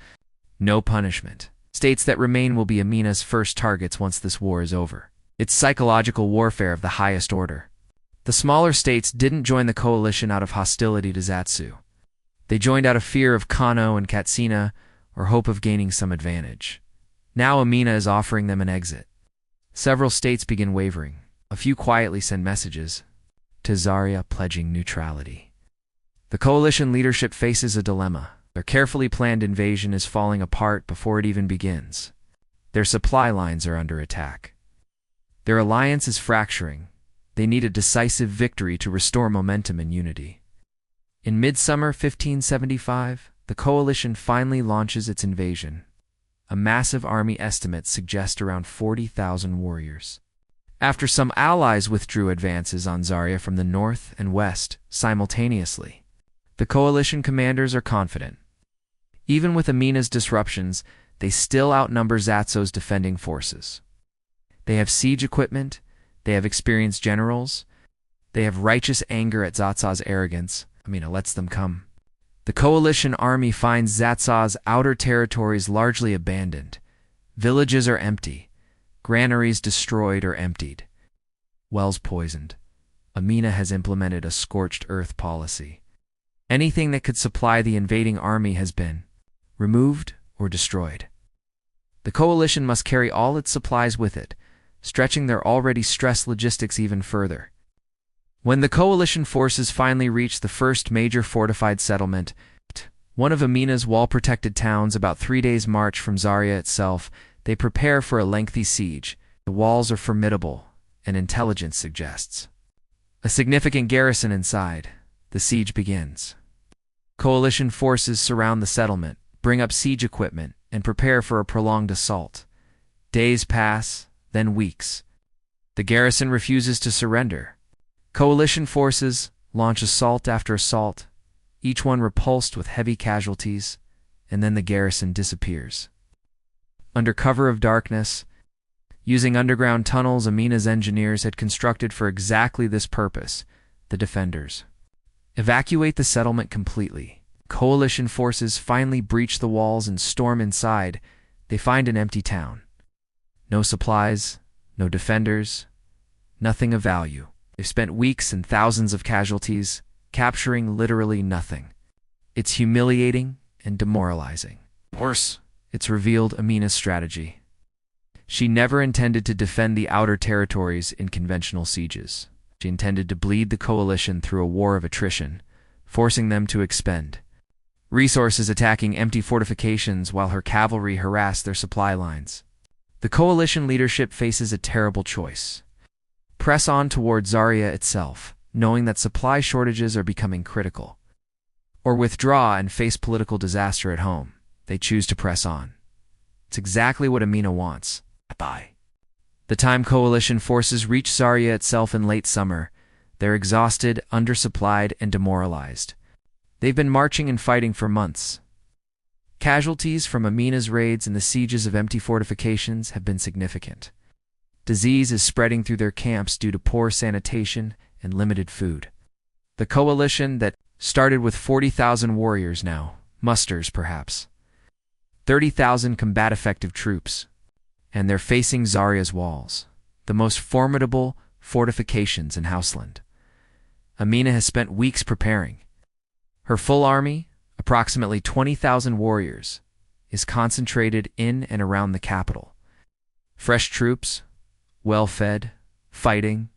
no punishment. States that remain will be Amina's first targets once this war is over. It's psychological warfare of the highest order. The smaller states didn't join the coalition out of hostility to Zatsu. They joined out of fear of Kano and Katsina or hope of gaining some advantage. Now Amina is offering them an exit. Several states begin wavering. A few quietly send messages to Zaria pledging neutrality. The coalition leadership faces a dilemma. Their carefully planned invasion is falling apart before it even begins. Their supply lines are under attack. Their alliance is fracturing. They need a decisive victory to restore momentum and unity. In midsummer 1575, the coalition finally launches its invasion. A massive army estimate suggests around 40,000 warriors. After some allies withdrew advances on Zaria from the north and west simultaneously, the coalition commanders are confident. Even with Amina's disruptions, they still outnumber Zatsu's defending forces. They have siege equipment, they have experienced generals, they have righteous anger at Zatsu's arrogance. Amina lets them come. The coalition army finds Zatsu's outer territories largely abandoned. Villages are empty, granaries destroyed or emptied, wells poisoned. Amina has implemented a scorched earth policy. Anything that could supply the invading army has been removed or destroyed. The coalition must carry all its supplies with it, stretching their already stressed logistics even further. When the coalition forces finally reach the first major fortified settlement, one of Amina's wall-protected towns about 3 days' march from Zaria itself, they prepare for a lengthy siege. The walls are formidable, and intelligence suggests a significant garrison inside. The siege begins. Coalition forces surround the settlement, bring up siege equipment, and prepare for a prolonged assault. Days pass, then weeks. The garrison refuses to surrender. Coalition forces launch assault after assault, each one repulsed with heavy casualties, and then the garrison disappears. Under cover of darkness, using underground tunnels Amina's engineers had constructed for exactly this purpose, the defenders evacuate the settlement completely. Coalition forces finally breach the walls and storm inside. They find an empty town. No supplies, no defenders, nothing of value. They've spent weeks and thousands of casualties, capturing literally nothing. It's humiliating and demoralizing. Worse, it's revealed Amina's strategy. She never intended to defend the outer territories in conventional sieges. She intended to bleed the coalition through a war of attrition, forcing them to expend resources attacking empty fortifications while her cavalry harassed their supply lines. The coalition leadership faces a terrible choice. Press on toward Zaria itself, knowing that supply shortages are becoming critical. Or withdraw and face political disaster at home. They choose to press on. It's exactly what Amina wants. By the time coalition forces reach Zaria itself in late summer, they're exhausted, undersupplied, and demoralized. They've been marching and fighting for months. Casualties from Amina's raids and the sieges of empty fortifications have been significant. Disease is spreading through their camps due to poor sanitation and limited food. The coalition that started with 40,000 warriors now musters, perhaps, 30,000 combat-effective troops, and they're facing Zaria's walls, the most formidable fortifications in Houseland. Amina has spent weeks preparing. Her full army, approximately 20,000 warriors, is concentrated in and around the capital. Fresh troops, well-fed, fighting.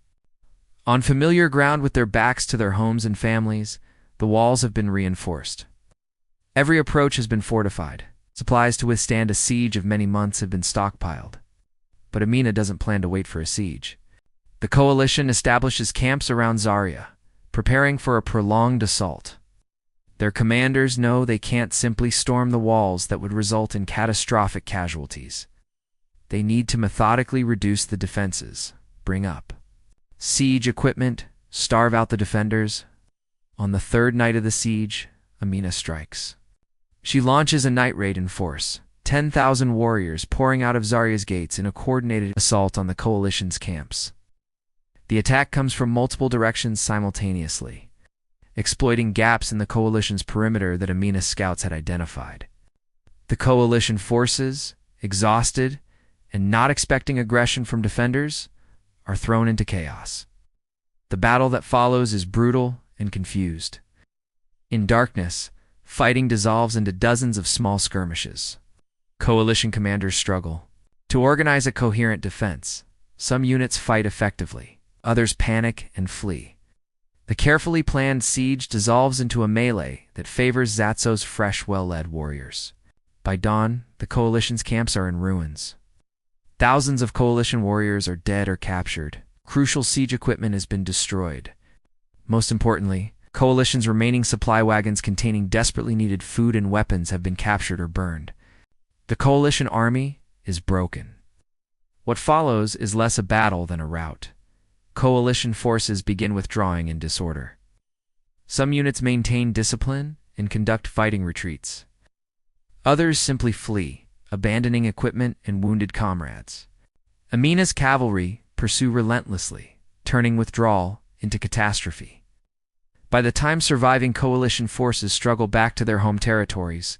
On familiar ground with their backs to their homes and families, the walls have been reinforced. Every approach has been fortified. Supplies to withstand a siege of many months have been stockpiled. But Amina doesn't plan to wait for a siege. The coalition establishes camps around Zaria, preparing for a prolonged assault. Their commanders know they can't simply storm the walls that would result in catastrophic casualties. They need to methodically reduce the defenses, bring up siege equipment, starve out the defenders. On the third night of the siege, Amina strikes. She launches a night raid in force, 10,000 warriors pouring out of Zaria's gates in a coordinated assault on the coalition's camps. The attack comes from multiple directions simultaneously, exploiting gaps in the coalition's perimeter that Amina's scouts had identified. The coalition forces, exhausted and not expecting aggression from defenders, are thrown into chaos. The battle that follows is brutal and confused. In darkness, fighting dissolves into dozens of small skirmishes. Coalition commanders struggle to organize a coherent defense. Some units fight effectively, others panic and flee. The carefully planned siege dissolves into a melee that favors Zatso's fresh, well-led warriors. By dawn, the coalition's camps are in ruins. Thousands of coalition warriors are dead or captured. Crucial siege equipment has been destroyed. Most importantly, coalition's remaining supply wagons containing desperately needed food and weapons have been captured or burned. The coalition army is broken. What follows is less a battle than a rout. Coalition forces begin withdrawing in disorder. Some units maintain discipline and conduct fighting retreats. Others simply flee, abandoning equipment and wounded comrades. Amina's cavalry pursue relentlessly, turning withdrawal into catastrophe. By the time surviving coalition forces struggle back to their home territories,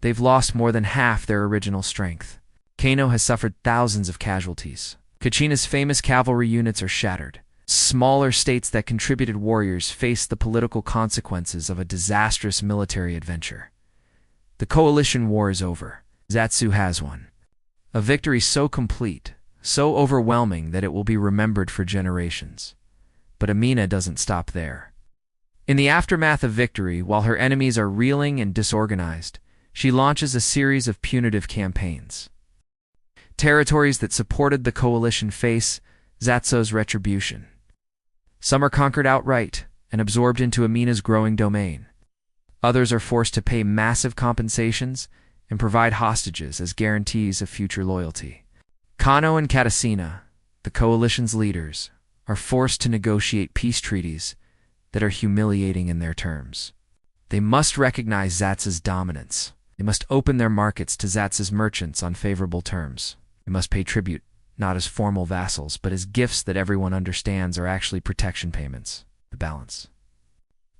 they've lost more than half their original strength. Kano has suffered thousands of casualties. Kachina's famous cavalry units are shattered. Smaller states that contributed warriors face the political consequences of a disastrous military adventure. The coalition war is over. Zatsu has won. A victory so complete, so overwhelming that it will be remembered for generations. But Amina doesn't stop there. In the aftermath of victory, while her enemies are reeling and disorganized, she launches a series of punitive campaigns. Territories that supported the coalition face Zatso's retribution. Some are conquered outright and absorbed into Amina's growing domain. Others are forced to pay massive compensations and provide hostages as guarantees of future loyalty. Kano and Katasina, the coalition's leaders, are forced to negotiate peace treaties that are humiliating in their terms. They must recognize Zatsa's dominance. They must open their markets to Zatsa's merchants on favorable terms. They must pay tribute, not as formal vassals, but as gifts that everyone understands are actually protection payments. The balance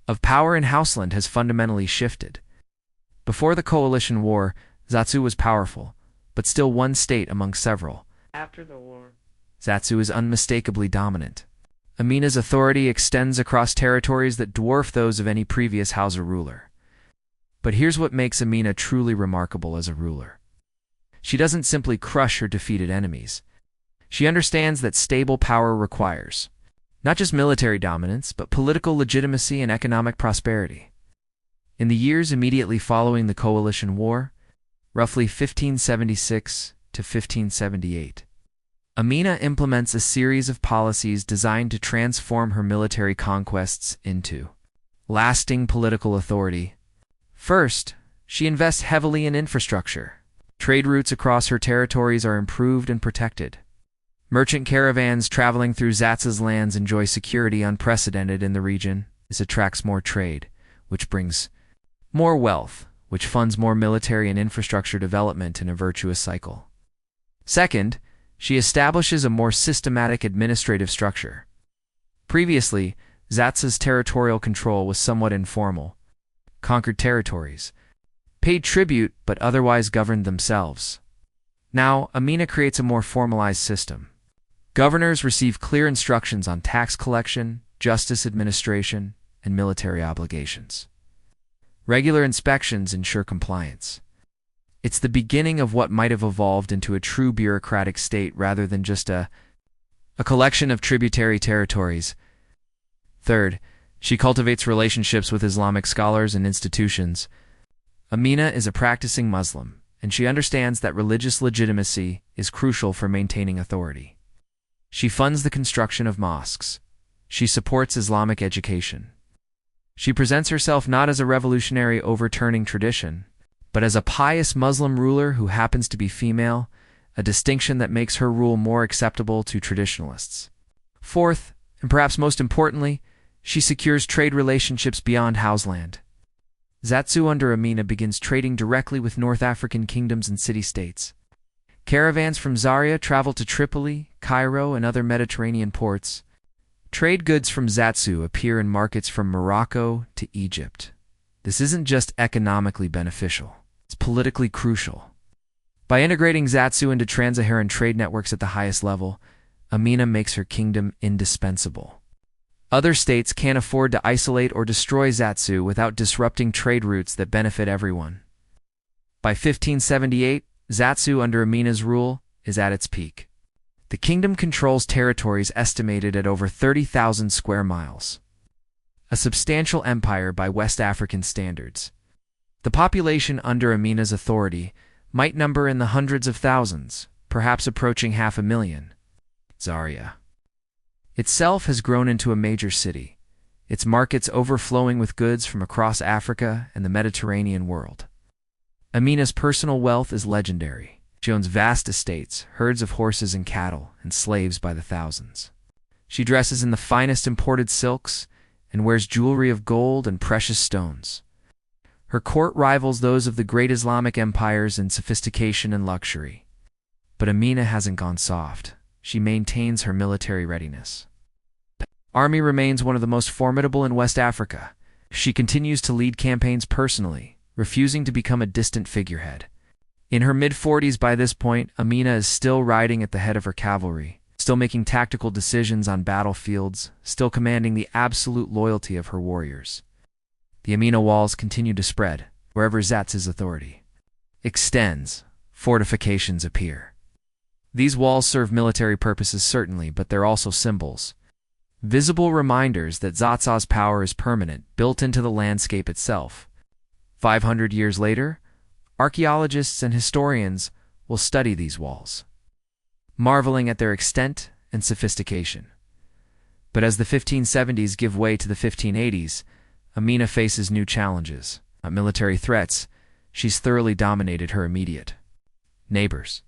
of power in Houseland has fundamentally shifted. Before the coalition war, Zatsu was powerful, but still one state among several. After the war, Zatsu is unmistakably dominant. Amina's authority extends across territories that dwarf those of any previous Hausa ruler. But here's what makes Amina truly remarkable as a ruler. She doesn't simply crush her defeated enemies. She understands that stable power requires not just military dominance, but political legitimacy and economic prosperity. In the years immediately following the coalition war, roughly 1576 to 1578, Amina implements a series of policies designed to transform her military conquests into lasting political authority. First, she invests heavily in infrastructure. Trade routes across her territories are improved and protected. Merchant caravans traveling through Zatsa's lands enjoy security unprecedented in the region. This attracts more trade, which brings more wealth, which funds more military and infrastructure development in a virtuous cycle. Second, She establishes a more systematic administrative structure. Previously, Zatsu's territorial control was somewhat informal. Conquered territories paid tribute but otherwise governed themselves. Now, Amina creates a more formalized system. Governors receive clear instructions on tax collection, justice administration, and military obligations. Regular inspections ensure compliance. It's the beginning of what might have evolved into a true bureaucratic state rather than just a collection of tributary territories. Third, she cultivates relationships with Islamic scholars and institutions. Amina is a practicing Muslim, and she understands that religious legitimacy is crucial for maintaining authority. She funds the construction of mosques. She supports Islamic education. She presents herself not as a revolutionary overturning tradition, but as a pious Muslim ruler who happens to be female, a distinction that makes her rule more acceptable to traditionalists. Fourth, and perhaps most importantly, she secures trade relationships beyond Houseland. Zatsu under Amina begins trading directly with North African kingdoms and city-states. Caravans from Zaria travel to Tripoli, Cairo, and other Mediterranean ports. Trade goods from Zatsu appear in markets from Morocco to Egypt. This isn't just economically beneficial, it's politically crucial. By integrating Zatsu into trans-Saharan trade networks at the highest level, Amina makes her kingdom indispensable. Other states can't afford to isolate or destroy Zatsu without disrupting trade routes that benefit everyone. By 1578, Zatsu under Amina's rule is at its peak. The kingdom controls territories estimated at over 30,000 square miles. A substantial empire by West African standards. The population under Amina's authority might number in the hundreds of thousands, perhaps approaching 500,000. Zaria itself has grown into a major city, its markets overflowing with goods from across Africa and the Mediterranean world. Amina's personal wealth is legendary. She owns vast estates, herds of horses and cattle, and slaves by the thousands. She dresses in the finest imported silks and wears jewelry of gold and precious stones. Her court rivals those of the great Islamic empires in sophistication and luxury. But Amina hasn't gone soft. She maintains her military readiness. Army remains one of the most formidable in West Africa. She continues to lead campaigns personally, refusing to become a distant figurehead. In her mid-40s by this point, Amina is still riding at the head of her cavalry, still making tactical decisions on battlefields, still commanding the absolute loyalty of her warriors. The Amina walls continue to spread, wherever Zatsu's authority extends, fortifications appear. These walls serve military purposes certainly, but they're also symbols. Visible reminders that Zatsu's power is permanent, built into the landscape itself. 500 years later, archaeologists and historians will study these walls, marveling at their extent and sophistication. But as the 1570s give way to the 1580s, Amina faces new challenges. Not military threats, she's thoroughly dominated her immediate neighbors.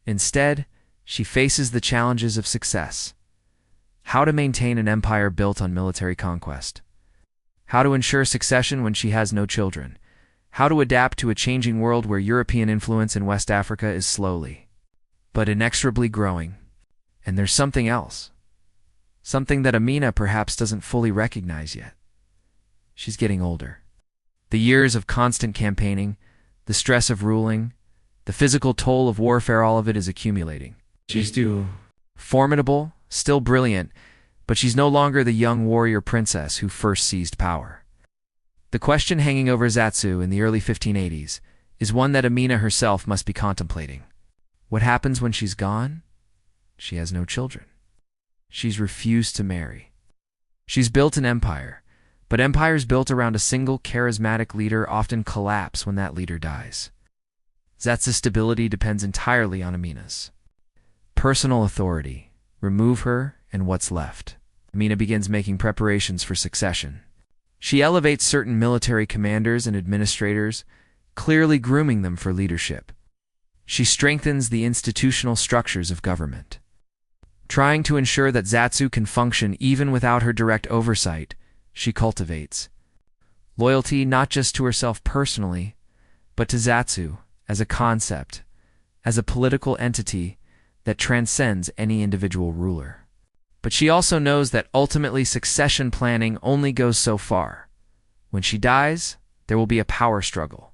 Instead, she faces the challenges of success. How to maintain an empire built on military conquest. How to ensure succession when she has no children. How to adapt to a changing world where European influence in West Africa is slowly, but inexorably growing. And there's something else. Something that Amina perhaps doesn't fully recognize yet. She's getting older. The years of constant campaigning, the stress of ruling, the physical toll of warfare, all of it is accumulating. She's still formidable, still brilliant, but she's no longer the young warrior princess who first seized power. The question hanging over Zatsu in the early 1580s is one that Amina herself must be contemplating. What happens when she's gone? She has no children. She's refused to marry. She's built an empire, but empires built around a single charismatic leader often collapse when that leader dies. Zatsu's stability depends entirely on Amina's personal authority. Remove her, and what's left? Amina begins making preparations for succession. She elevates certain military commanders and administrators, clearly grooming them for leadership. She strengthens the institutional structures of government, trying to ensure that Zatsu can function even without her direct oversight. She cultivates loyalty not just to herself personally, but to Zatsu as a concept, as a political entity that transcends any individual ruler. But she also knows that ultimately succession planning only goes so far. When she dies, there will be a power struggle.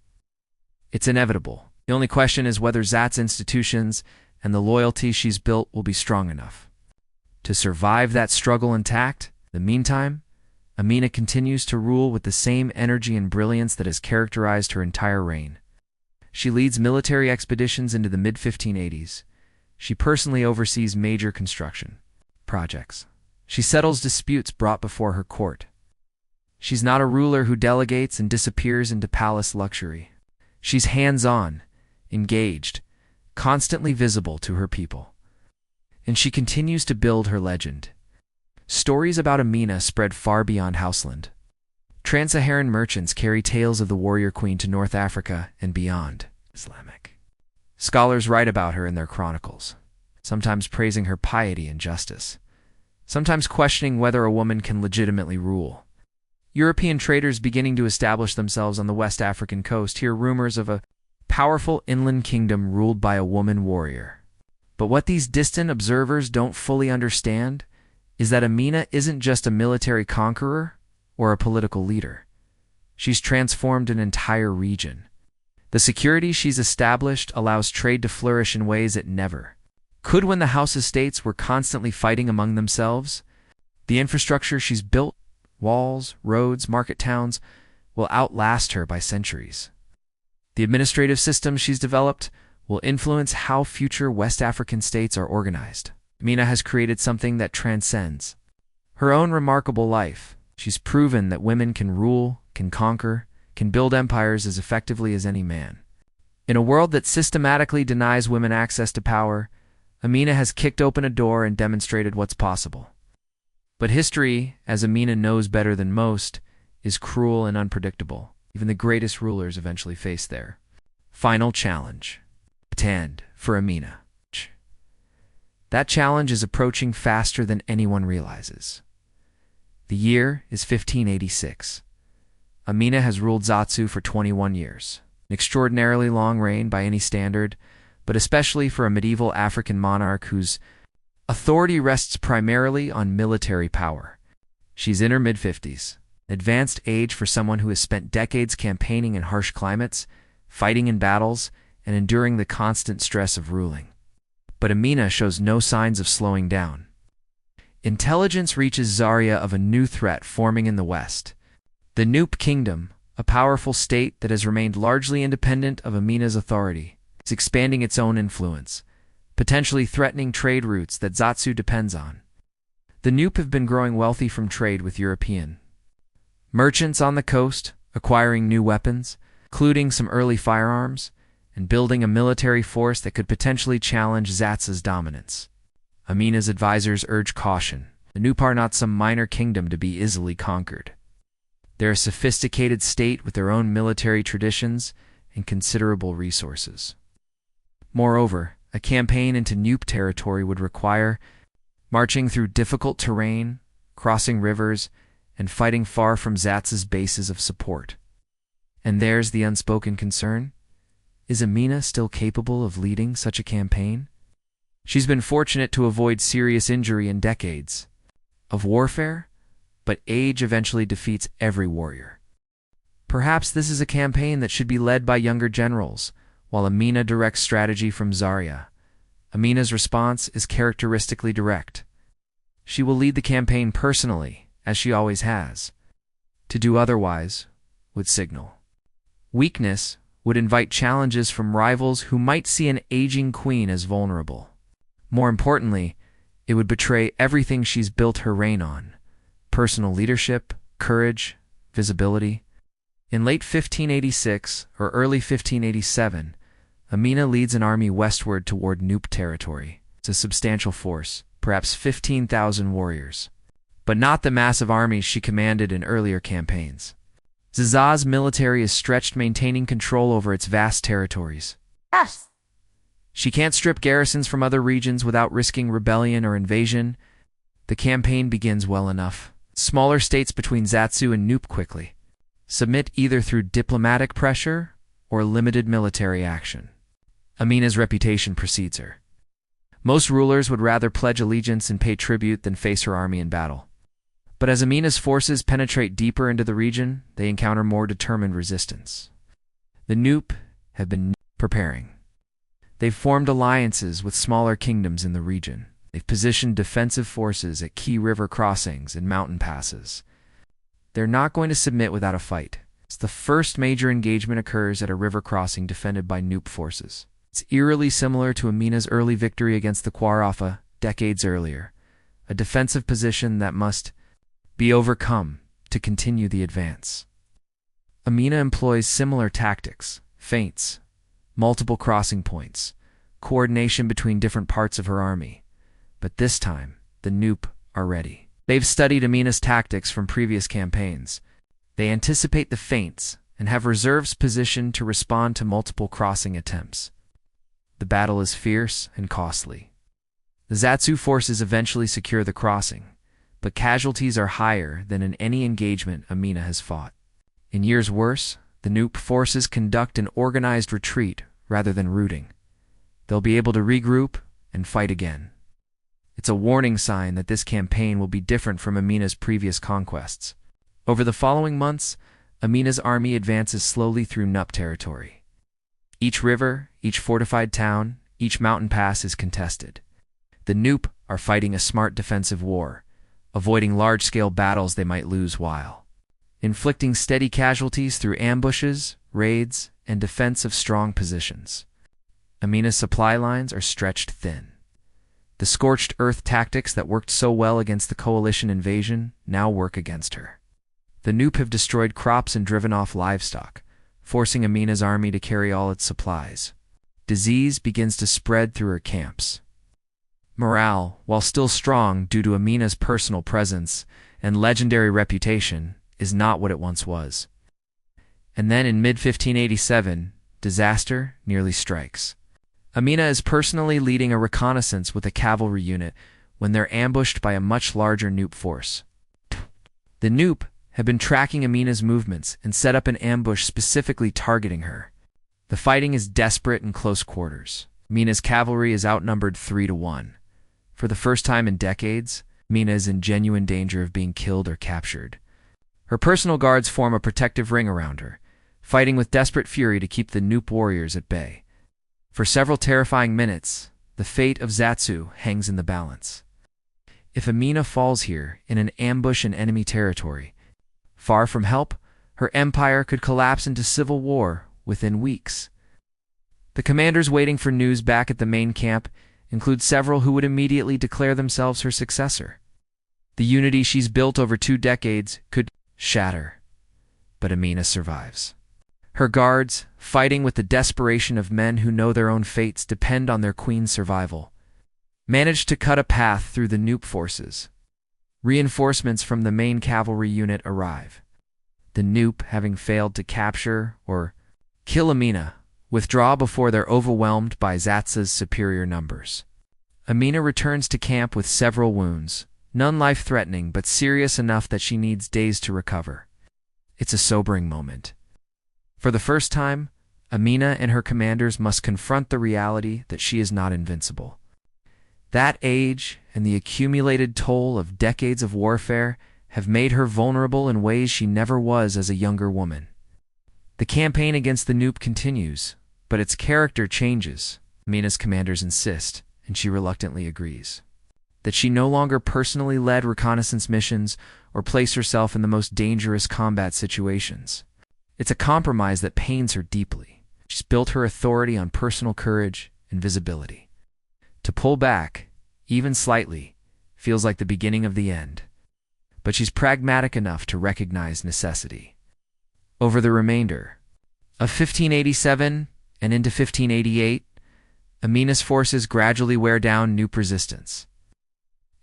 It's inevitable. The only question is whether Zat's institutions and the loyalty she's built will be strong enough to survive that struggle intact. In the meantime, Amina continues to rule with the same energy and brilliance that has characterized her entire reign. She leads military expeditions into the mid-1580s. She personally oversees major construction projects. She settles disputes brought before her court. She's not a ruler who delegates and disappears into palace luxury. She's hands-on, engaged, constantly visible to her people. And she continues to build her legend. Stories about Amina spread far beyond Houseland. Trans-Saharan merchants carry tales of the warrior queen to North Africa and beyond. Islamic scholars write about her in their chronicles, sometimes praising her piety and justice, sometimes questioning whether a woman can legitimately rule. European traders beginning to establish themselves on the West African coast hear rumors of a powerful inland kingdom ruled by a woman warrior. But what these distant observers don't fully understand is that Amina isn't just a military conqueror or a political leader. She's transformed an entire region. The security she's established allows trade to flourish in ways it never could when the House Estates were constantly fighting among themselves. The infrastructure she's built, walls, roads, market towns, will outlast her by centuries. The administrative system she's developed will influence how future West African states are organized. Amina has created something that transcends her own remarkable life. She's proven that women can rule, can conquer, can build empires as effectively as any man. In a world that systematically denies women access to power, Amina has kicked open a door and demonstrated what's possible. But history, as Amina knows better than most, is cruel and unpredictable. Even the greatest rulers eventually face their final challenge. Stand for Amina. That challenge is approaching faster than anyone realizes. The year is 1586. Amina has ruled Zatsu for 21 years. An extraordinarily long reign by any standard, but especially for a medieval African monarch whose authority rests primarily on military power. She's in her mid-50s, advanced age for someone who has spent decades campaigning in harsh climates, fighting in battles, and enduring the constant stress of ruling. But Amina shows no signs of slowing down. Intelligence reaches Zaria of a new threat forming in the west. The Nupe Kingdom, a powerful state that has remained largely independent of Amina's authority, is expanding its own influence, potentially threatening trade routes that Zatsu depends on. The Nupe have been growing wealthy from trade with European merchants on the coast, acquiring new weapons, including some early firearms, and building a military force that could potentially challenge Zatsu's dominance. Amina's advisors urge caution. The Nupe are not some minor kingdom to be easily conquered. They're a sophisticated state with their own military traditions and considerable resources. Moreover, a campaign into Nupe territory would require marching through difficult terrain, crossing rivers, and fighting far from Zatsu's bases of support. And there's the unspoken concern. Is Amina still capable of leading such a campaign? She's been fortunate to avoid serious injury in decades of warfare, but age eventually defeats every warrior. Perhaps this is a campaign that should be led by younger generals, while Amina directs strategy from Zaria. Amina's response is characteristically direct. She will lead the campaign personally, as she always has. To do otherwise would signal weakness, would invite challenges from rivals who might see an aging queen as vulnerable. More importantly, it would betray everything she's built her reign on: personal leadership, courage, visibility. In late 1586 or early 1587, Amina leads an army westward toward Nupe territory. It's a substantial force, perhaps 15,000 warriors, but not the massive armies she commanded in earlier campaigns. Zaza's military is stretched, maintaining control over its vast territories. Yes. She can't strip garrisons from other regions without risking rebellion or invasion. The campaign begins well enough. Smaller states between Zatsu and Nupe quickly submit either through diplomatic pressure or limited military action. Amina's reputation precedes her. Most rulers would rather pledge allegiance and pay tribute than face her army in battle. But as Amina's forces penetrate deeper into the region, they encounter more determined resistance. The Nupe have been preparing. They've formed alliances with smaller kingdoms in the region. They've positioned defensive forces at key river crossings and mountain passes. They're not going to submit without a fight. The first major engagement occurs at a river crossing defended by Nupe forces. It's eerily similar to Amina's early victory against the Qarafa decades earlier, a defensive position that must be overcome to continue the advance. Amina employs similar tactics, feints, multiple crossing points, coordination between different parts of her army. But this time, the Nupe are ready. They've studied Amina's tactics from previous campaigns. They anticipate the feints and have reserves positioned to respond to multiple crossing attempts. The battle is fierce and costly. The Zatsu forces eventually secure the crossing, but casualties are higher than in any engagement Amina has fought. In years worse, the Nupe forces conduct an organized retreat rather than routing. They'll be able to regroup and fight again. It's a warning sign that this campaign will be different from Amina's previous conquests. Over the following months, Amina's army advances slowly through Nupe territory. Each river, each fortified town, each mountain pass is contested. The Nupe are fighting a smart defensive war, avoiding large-scale battles they might lose while inflicting steady casualties through ambushes, raids, and defense of strong positions. Amina's supply lines are stretched thin. The scorched earth tactics that worked so well against the coalition invasion now work against her. The Nupe have destroyed crops and driven off livestock, forcing Amina's army to carry all its supplies. Disease begins to spread through her camps. Morale, while still strong due to Amina's personal presence and legendary reputation, is not what it once was. And then in mid-1587, disaster nearly strikes. Amina is personally leading a reconnaissance with a cavalry unit when they're ambushed by a much larger Nupe force. The Nupe have been tracking Amina's movements and set up an ambush specifically targeting her. The fighting is desperate in close quarters. Amina's cavalry is outnumbered 3-1. For the first time in decades, Amina is in genuine danger of being killed or captured. Her personal guards form a protective ring around her, fighting with desperate fury to keep the Nupe warriors at bay. For several terrifying minutes, the fate of Zatsu hangs in the balance. If Amina falls here in an ambush in enemy territory, far from help, her empire could collapse into civil war within weeks. The commanders waiting for news back at the main camp include several who would immediately declare themselves her successor. The unity she's built over 2 decades could shatter, but Amina survives. Her guards, fighting with the desperation of men who know their own fates depend on their queen's survival, managed to cut a path through the Nupe forces. Reinforcements from the main cavalry unit arrive. The Nupe, having failed to capture or kill Amina, withdraw before they're overwhelmed by Zatsu's superior numbers. Amina returns to camp with several wounds, none life-threatening but serious enough that she needs days to recover. It's a sobering moment. For the first time, Amina and her commanders must confront the reality that she is not invincible. That age and the accumulated toll of decades of warfare have made her vulnerable in ways she never was as a younger woman. The campaign against the Nupe continues, but its character changes. Amina's commanders insist, and she reluctantly agrees, that she no longer personally led reconnaissance missions or placed herself in the most dangerous combat situations. It's a compromise that pains her deeply. She's built her authority on personal courage and visibility. To pull back, even slightly, feels like the beginning of the end. But she's pragmatic enough to recognize necessity. Over the remainder of 1587 and into 1588, Amina's forces gradually wear down Nupe resistance.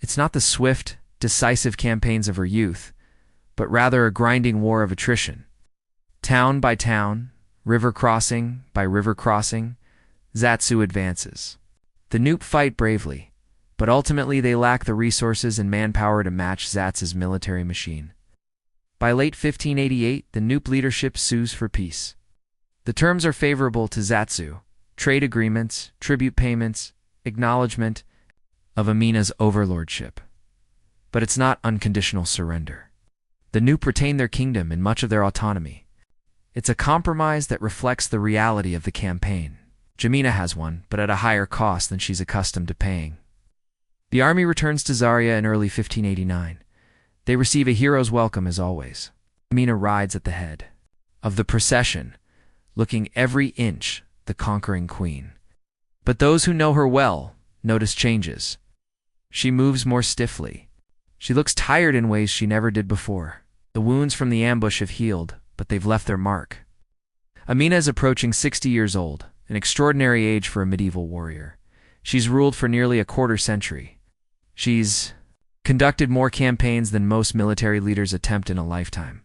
It's not the swift, decisive campaigns of her youth, but rather a grinding war of attrition. Town by town, river crossing by river crossing, Zatsu advances. The Nupe fight bravely, but ultimately they lack the resources and manpower to match Zatsu's military machine. By late 1588, the Nupe leadership sues for peace. The terms are favorable to Zatsu: trade agreements, tribute payments, acknowledgement, of Amina's overlordship. But it's not unconditional surrender. The Nupe retain their kingdom and much of their autonomy. It's a compromise that reflects the reality of the campaign. Amina has one, but at a higher cost than she's accustomed to paying. The army returns to Zaria in early 1589. They receive a hero's welcome as always. Amina rides at the head of the procession, looking every inch the conquering queen. But those who know her well notice changes. She moves more stiffly. She looks tired in ways she never did before. The wounds from the ambush have healed, but they've left their mark. Amina is approaching 60 years old, an extraordinary age for a medieval warrior. She's ruled for nearly a quarter century. She's conducted more campaigns than most military leaders attempt in a lifetime.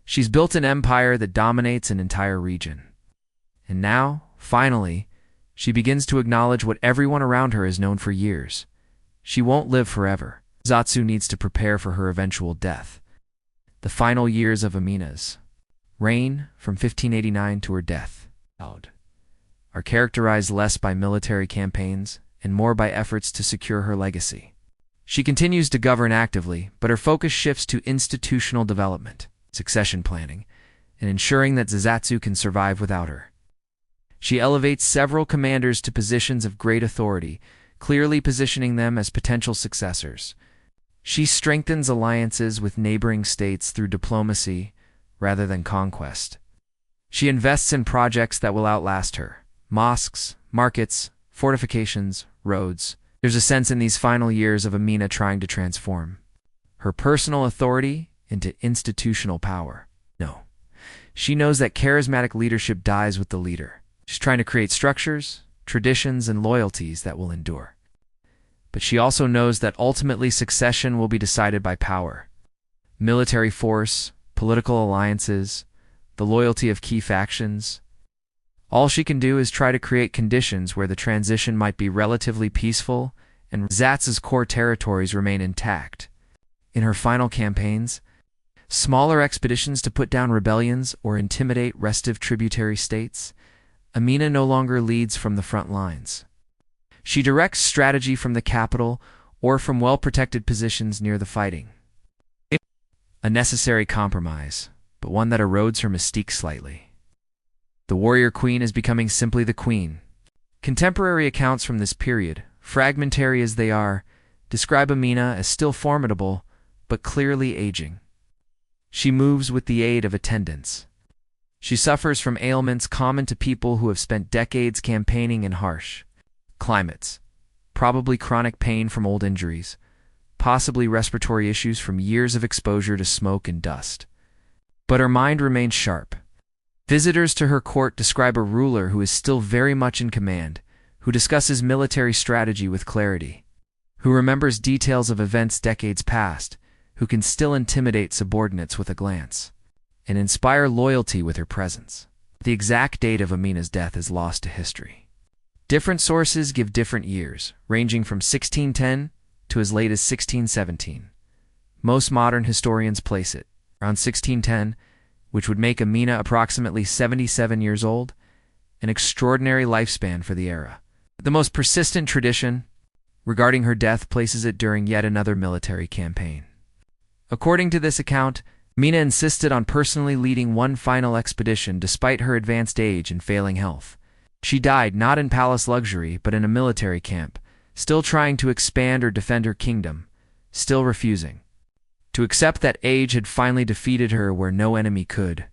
She's built an empire that dominates an entire region. And now, finally, she begins to acknowledge what everyone around her has known for years. She won't live forever. Zaatsu needs to prepare for her eventual death. The final years of Amina's reign, from 1589 to her death, are characterized less by military campaigns and more by efforts to secure her legacy. She continues to govern actively, but her focus shifts to institutional development, succession planning, and ensuring that Zaatsu can survive without her. She elevates several commanders to positions of great authority, clearly positioning them as potential successors. She strengthens alliances with neighboring states through diplomacy rather than conquest. She invests in projects that will outlast her: mosques, markets, fortifications, roads. There's a sense in these final years of Amina trying to transform her personal authority into institutional power. No, she knows that charismatic leadership dies with the leader. She's trying to create structures, traditions, and loyalties that will endure. But she also knows that ultimately succession will be decided by power, military force, political alliances, the loyalty of key factions. All she can do is try to create conditions where the transition might be relatively peaceful and Zaatsu's core territories remain intact. In her final campaigns, smaller expeditions to put down rebellions or intimidate restive tributary states, Amina no longer leads from the front lines. She directs strategy from the capital or from well-protected positions near the fighting. A necessary compromise, but one that erodes her mystique slightly. The warrior queen is becoming simply the queen. Contemporary accounts from this period, fragmentary as they are, describe Amina as still formidable, but clearly aging. She moves with the aid of attendants. She suffers from ailments common to people who have spent decades campaigning in harsh climates, probably chronic pain from old injuries, possibly respiratory issues from years of exposure to smoke and dust. But her mind remains sharp. Visitors to her court describe a ruler who is still very much in command, who discusses military strategy with clarity, who remembers details of events decades past, who can still intimidate subordinates with a glance, and inspire loyalty with her presence. The exact date of Amina's death is lost to history. Different sources give different years, ranging from 1610 to as late as 1617. Most modern historians place it around 1610, which would make Amina approximately 77 years old, an extraordinary lifespan for the era. The most persistent tradition regarding her death places it during yet another military campaign. According to this account, Amina insisted on personally leading one final expedition despite her advanced age and failing health. She died not in palace luxury, but in a military camp, still trying to expand or defend her kingdom, still refusing to accept that age had finally defeated her where no enemy could.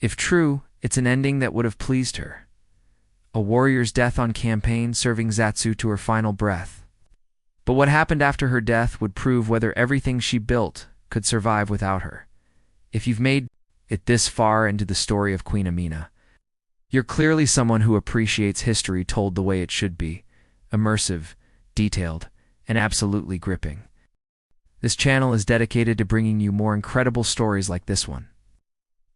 If true, it's an ending that would have pleased her. A warrior's death on campaign, serving Zaatsu to her final breath. But what happened after her death would prove whether everything she built could survive without her. If you've made it this far into the story of Queen Amina, you're clearly someone who appreciates history told the way it should be, immersive, detailed, and absolutely gripping. This channel is dedicated to bringing you more incredible stories like this one,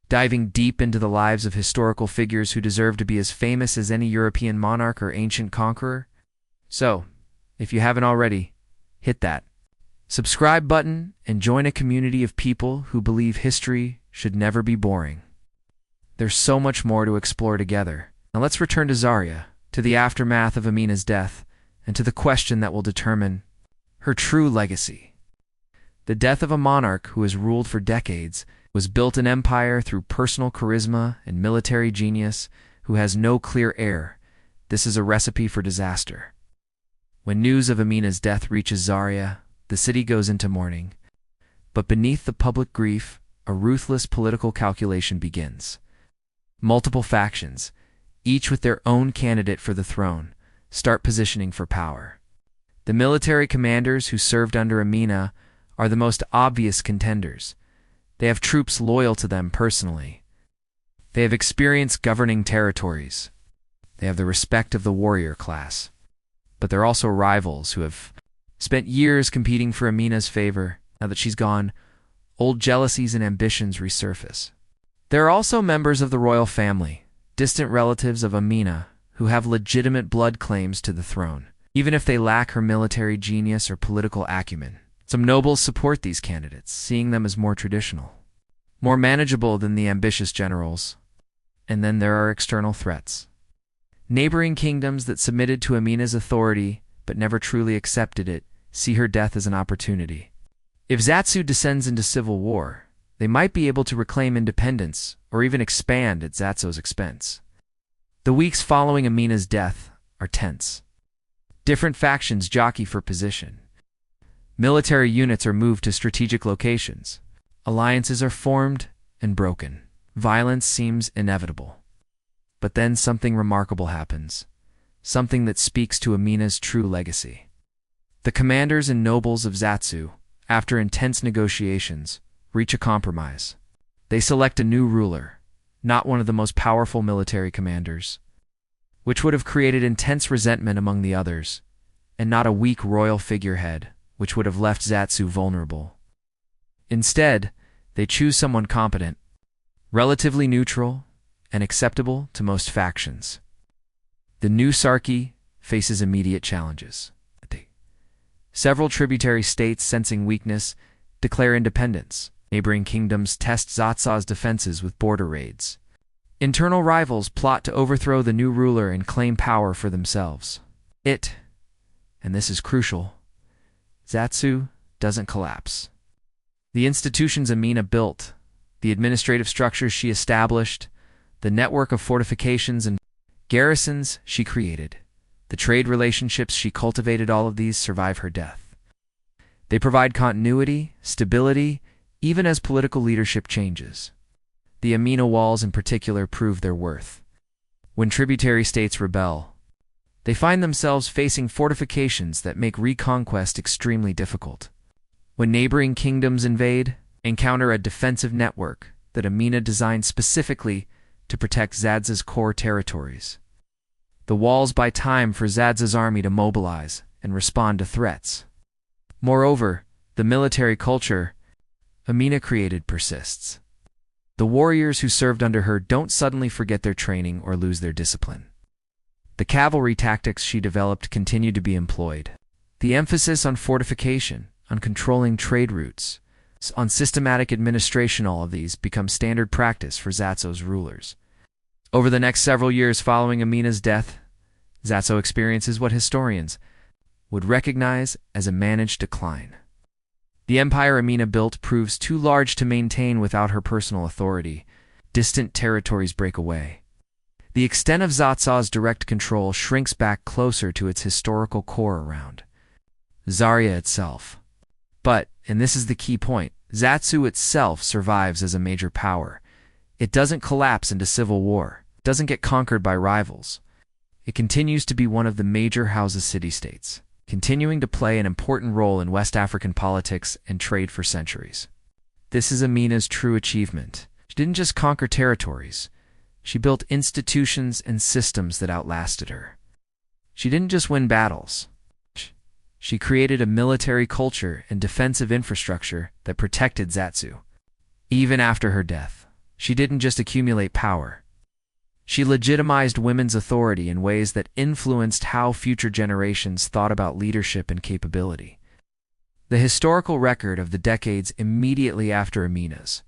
diving deep into the lives of historical figures who deserve to be as famous as any European monarch or ancient conqueror. So, if you haven't already, hit that subscribe button and join a community of people who believe history should never be boring. There's so much more to explore together. Now let's return to Zaria, to the aftermath of Amina's death, and to the question that will determine Her true legacy. The death of a monarch who has ruled for decades, was built an empire through personal charisma and military genius, who has no clear heir. This is a recipe for disaster. When news of Amina's death reaches Zaria, the city goes into mourning. But beneath the public grief, a ruthless political calculation begins. Multiple factions, each with their own candidate for the throne, start positioning for power. The military commanders who served under Amina are the most obvious contenders. They have troops loyal to them personally. They have experience governing territories. They have the respect of the warrior class. But they're also rivals who have spent years competing for Amina's favor. Now that she's gone, old jealousies and ambitions resurface. There are also members of the royal family, distant relatives of Amina, who have legitimate blood claims to the throne, even if they lack her military genius or political acumen. Some nobles support these candidates, seeing them as more traditional, more manageable than the ambitious generals. And then there are external threats. Neighboring kingdoms that submitted to Amina's authority but never truly accepted it see her death as an opportunity. If Zatsu descends into civil war, they might be able to reclaim independence or even expand at Zatsu's expense. The weeks following Amina's death are tense. Different factions jockey for position. Military units are moved to strategic locations. Alliances are formed and broken. Violence seems inevitable. But then something remarkable happens, something that speaks to Amina's true legacy. The commanders and nobles of Zatsu, after intense negotiations, reach a compromise. They select a new ruler, not one of the most powerful military commanders, which would have created intense resentment among the others, and not a weak royal figurehead, which would have left Zatsu vulnerable. Instead, they choose someone competent, relatively neutral, and acceptable to most factions. The new Sarki faces immediate challenges. Several tributary states, sensing weakness, declare independence. Neighboring kingdoms test Zatsu's defenses with border raids. Internal rivals plot to overthrow the new ruler and claim power for themselves. And this is crucial, Zatsu doesn't collapse. The institutions Amina built, the administrative structures she established, the network of fortifications and garrisons she created, the trade relationships she cultivated, all of these survive her death. They provide continuity, stability, even as political leadership changes. The Amina walls in particular prove their worth. When tributary states rebel, they find themselves facing fortifications that make reconquest extremely difficult. When neighboring kingdoms invade, encounter a defensive network that Amina designed specifically to protect Zatsu's core territories. The walls buy time for Zatsu's army to mobilize and respond to threats. Moreover, the military culture Amina created persists. The warriors who served under her don't suddenly forget their training or lose their discipline. The cavalry tactics she developed continue to be employed. The emphasis on fortification, on controlling trade routes, on systematic administration, all of these become standard practice for Zatsu's rulers. Over the next several years following Amina's death, Zatsu experiences what historians would recognize as a managed decline. The empire Amina built proves too large to maintain without her personal authority. Distant territories break away. The extent of Zatsu's direct control shrinks back closer to its historical core around Zaria itself. But, and this is the key point, Zatsu itself survives as a major power. It doesn't collapse into civil war. It doesn't get conquered by rivals. It continues to be one of the major Hausa city-states, continuing to play an important role in West African politics and trade for centuries. This is Amina's true achievement. She didn't just conquer territories. She built institutions and systems that outlasted her. She didn't just win battles. She created a military culture and defensive infrastructure that protected Zatsu. Even after her death, she didn't just accumulate power. She legitimized women's authority in ways that influenced how future generations thought about leadership and capability. The historical record of the decades immediately after Amina's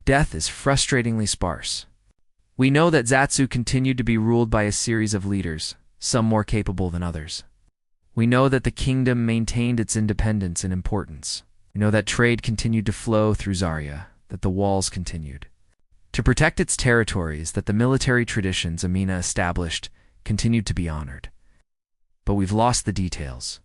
death is frustratingly sparse. We know that Zatsu continued to be ruled by a series of leaders, some more capable than others. We know that the kingdom maintained its independence and importance. We know that trade continued to flow through Zaria, that the walls continued to protect its territories, that the military traditions Amina established continued to be honored. But we've lost the details,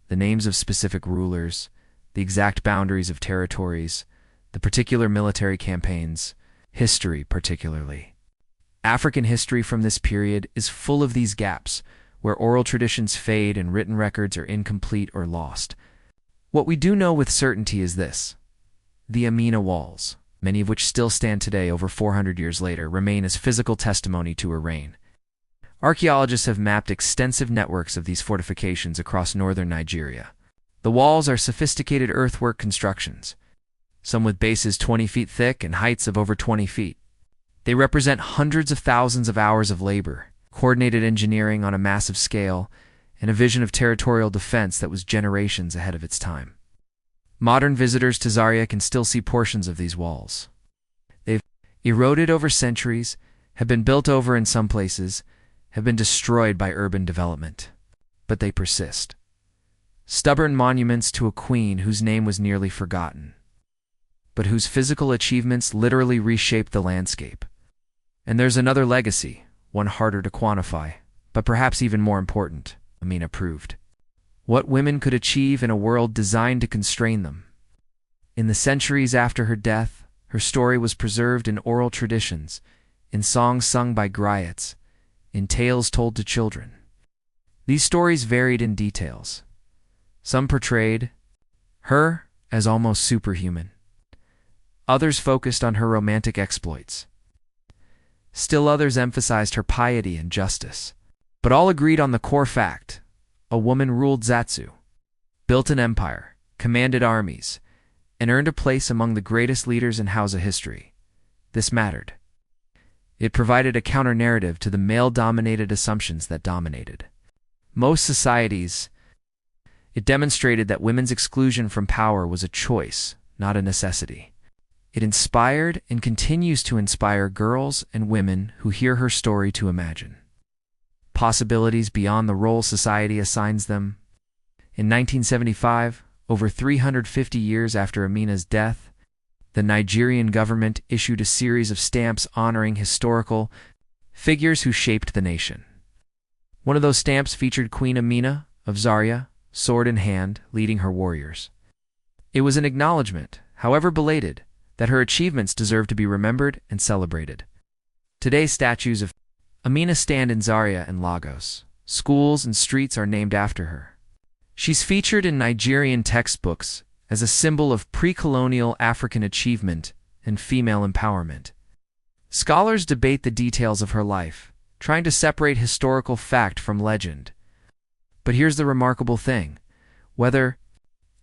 the names of specific rulers, the exact boundaries of territories, the particular military campaigns, history particularly. African history from this period is full of these gaps, where oral traditions fade and written records are incomplete or lost. What we do know with certainty is this: the Amina walls, many of which still stand today over 400 years later, remain as physical testimony to her reign. Archaeologists have mapped extensive networks of these fortifications across northern Nigeria. The walls are sophisticated earthwork constructions, some with bases 20 feet thick and heights of over 20 feet. They represent hundreds of thousands of hours of labor, coordinated engineering on a massive scale, and a vision of territorial defense that was generations ahead of its time. Modern visitors to Zaria can still see portions of these walls. They've eroded over centuries, have been built over in some places, have been destroyed by urban development. But they persist. Stubborn monuments to a queen whose name was nearly forgotten, but whose physical achievements literally reshaped the landscape. And there's another legacy, one harder to quantify, but perhaps even more important. Amina proved what women could achieve in a world designed to constrain them. In the centuries after her death, her story was preserved in oral traditions, in songs sung by griots, in tales told to children. These stories varied in details. Some portrayed her as almost superhuman. Others focused on her romantic exploits. Still others emphasized her piety and justice. But all agreed on the core fact: a woman ruled Zatsu, built an empire, commanded armies, and earned a place among the greatest leaders in Hausa history. This mattered. It provided a counter-narrative to the male-dominated assumptions that dominated most societies. It demonstrated that women's exclusion from power was a choice, not a necessity. It inspired and continues to inspire girls and women who hear her story to imagine possibilities beyond the role society assigns them. In 1975, over 350 years after Amina's death, the Nigerian government issued a series of stamps honoring historical figures who shaped the nation. One of those stamps featured Queen Amina of Zaria, sword in hand, leading her warriors. It was an acknowledgement, however belated, that her achievements deserve to be remembered and celebrated. Today, statues of Amina stand in Zaria and Lagos. Schools and streets are named after her. She's featured in Nigerian textbooks as a symbol of pre-colonial African achievement and female empowerment. Scholars debate the details of her life, trying to separate historical fact from legend. But here's the remarkable thing: whether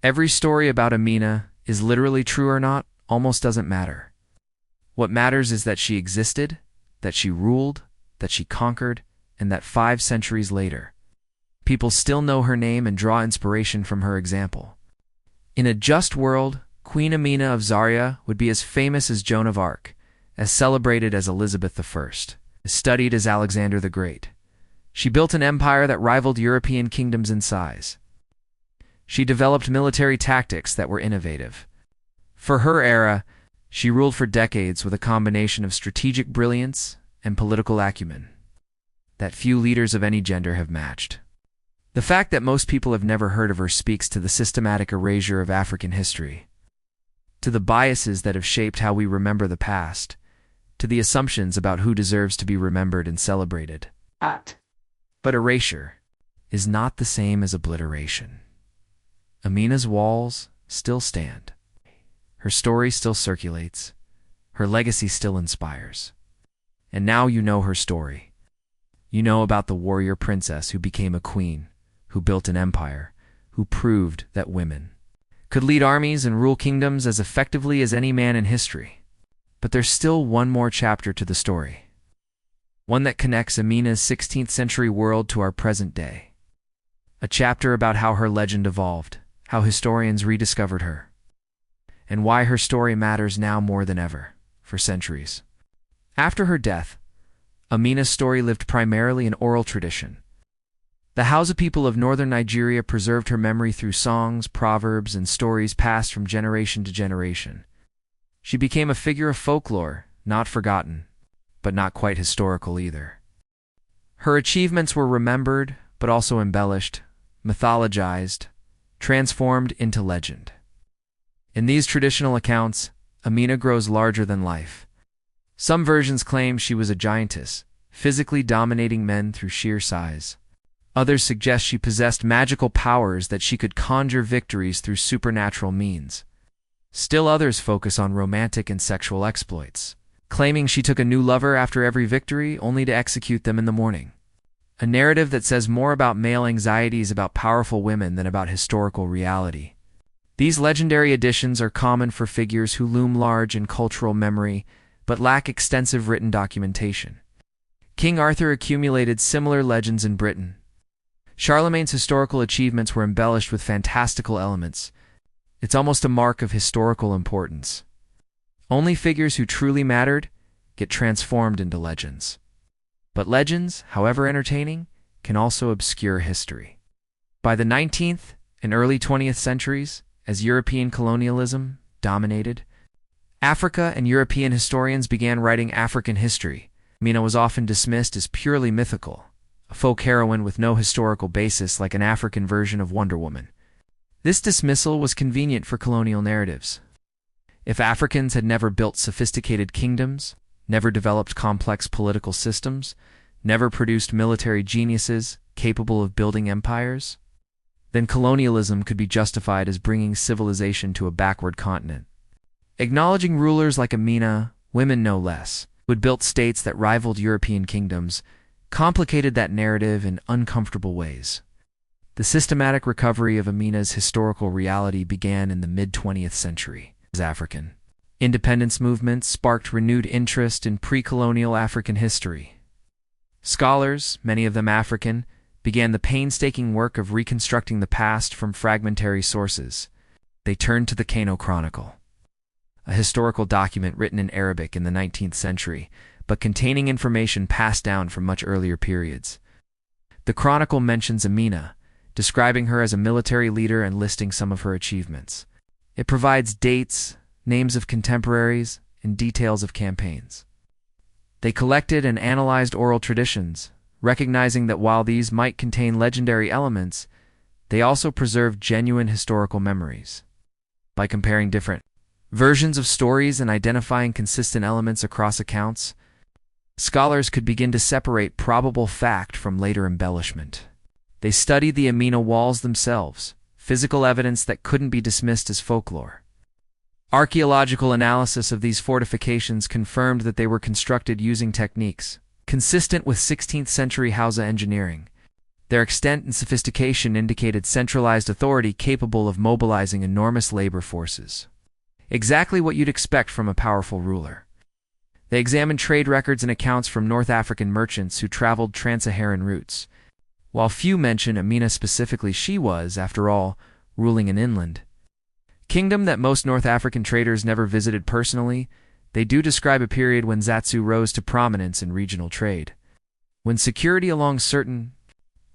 every story about Amina is literally true or not almost doesn't matter. What matters is that she existed, that she ruled, that she conquered, and that 5 centuries later, people still know her name and draw inspiration from her example. In a just world, Queen Amina of Zaria would be as famous as Joan of Arc, as celebrated as Elizabeth I, as studied as Alexander the Great. She built an empire that rivaled European kingdoms in size. She developed military tactics that were innovative. For her era, she ruled for decades with a combination of strategic brilliance and political acumen that few leaders of any gender have matched. The fact that most people have never heard of her speaks to the systematic erasure of African history, to the biases that have shaped how we remember the past, to the assumptions about who deserves to be remembered and celebrated. But erasure is not the same as obliteration. Amina's walls still stand. Her story still circulates. Her legacy still inspires. And now you know her story. You know about the warrior princess who became a queen, who built an empire, who proved that women could lead armies and rule kingdoms as effectively as any man in history. But there's still one more chapter to the story. One that connects Amina's 16th century world to our present day. A chapter about how her legend evolved, how historians rediscovered her, and why her story matters now more than ever, for centuries. After her death, Amina's story lived primarily in oral tradition. The Hausa people of northern Nigeria preserved her memory through songs, proverbs, and stories passed from generation to generation. She became a figure of folklore, not forgotten, but not quite historical either. Her achievements were remembered, but also embellished, mythologized, transformed into legend. In these traditional accounts, Amina grows larger than life. Some versions claim she was a giantess, physically dominating men through sheer size. Others suggest she possessed magical powers that she could conjure victories through supernatural means. Still others focus on romantic and sexual exploits, claiming she took a new lover after every victory only to execute them in the morning. A narrative that says more about male anxieties about powerful women than about historical reality. These legendary editions are common for figures who loom large in cultural memory but lack extensive written documentation. King Arthur accumulated similar legends in Britain. Charlemagne's historical achievements were embellished with fantastical elements. It's almost a mark of historical importance. Only figures who truly mattered get transformed into legends. But legends, however entertaining, can also obscure history. By the 19th and early 20th centuries, as European colonialism dominated, Africa and European historians began writing African history. Amina was often dismissed as purely mythical, a folk heroine with no historical basis like an African version of Wonder Woman. This dismissal was convenient for colonial narratives. If Africans had never built sophisticated kingdoms, never developed complex political systems, never produced military geniuses capable of building empires, then colonialism could be justified as bringing civilization to a backward continent. Acknowledging rulers like Amina, women no less, who had built states that rivaled European kingdoms, complicated that narrative in uncomfortable ways. The systematic recovery of Amina's historical reality began in the mid-20th century. As African independence movements sparked renewed interest in pre-colonial African history. Scholars, many of them African, began the painstaking work of reconstructing the past from fragmentary sources. They turned to the Kano Chronicle, a historical document written in Arabic in the 19th century, but containing information passed down from much earlier periods. The Chronicle mentions Amina, describing her as a military leader and listing some of her achievements. It provides dates, names of contemporaries, and details of campaigns. They collected and analyzed oral traditions, recognizing that while these might contain legendary elements, they also preserved genuine historical memories. By comparing different versions of stories and identifying consistent elements across accounts, scholars could begin to separate probable fact from later embellishment. They studied the Amina walls themselves, physical evidence that couldn't be dismissed as folklore. Archaeological analysis of these fortifications confirmed that they were constructed using techniques consistent with 16th century Hausa engineering. Their extent and sophistication indicated centralized authority capable of mobilizing enormous labor forces. Exactly what you'd expect from a powerful ruler. They examined trade records and accounts from North African merchants who traveled trans-Saharan routes. While few mention Amina specifically, she was, after all, ruling an inland kingdom that most North African traders never visited personally. They do describe a period when Zatsu rose to prominence in regional trade, when security along certain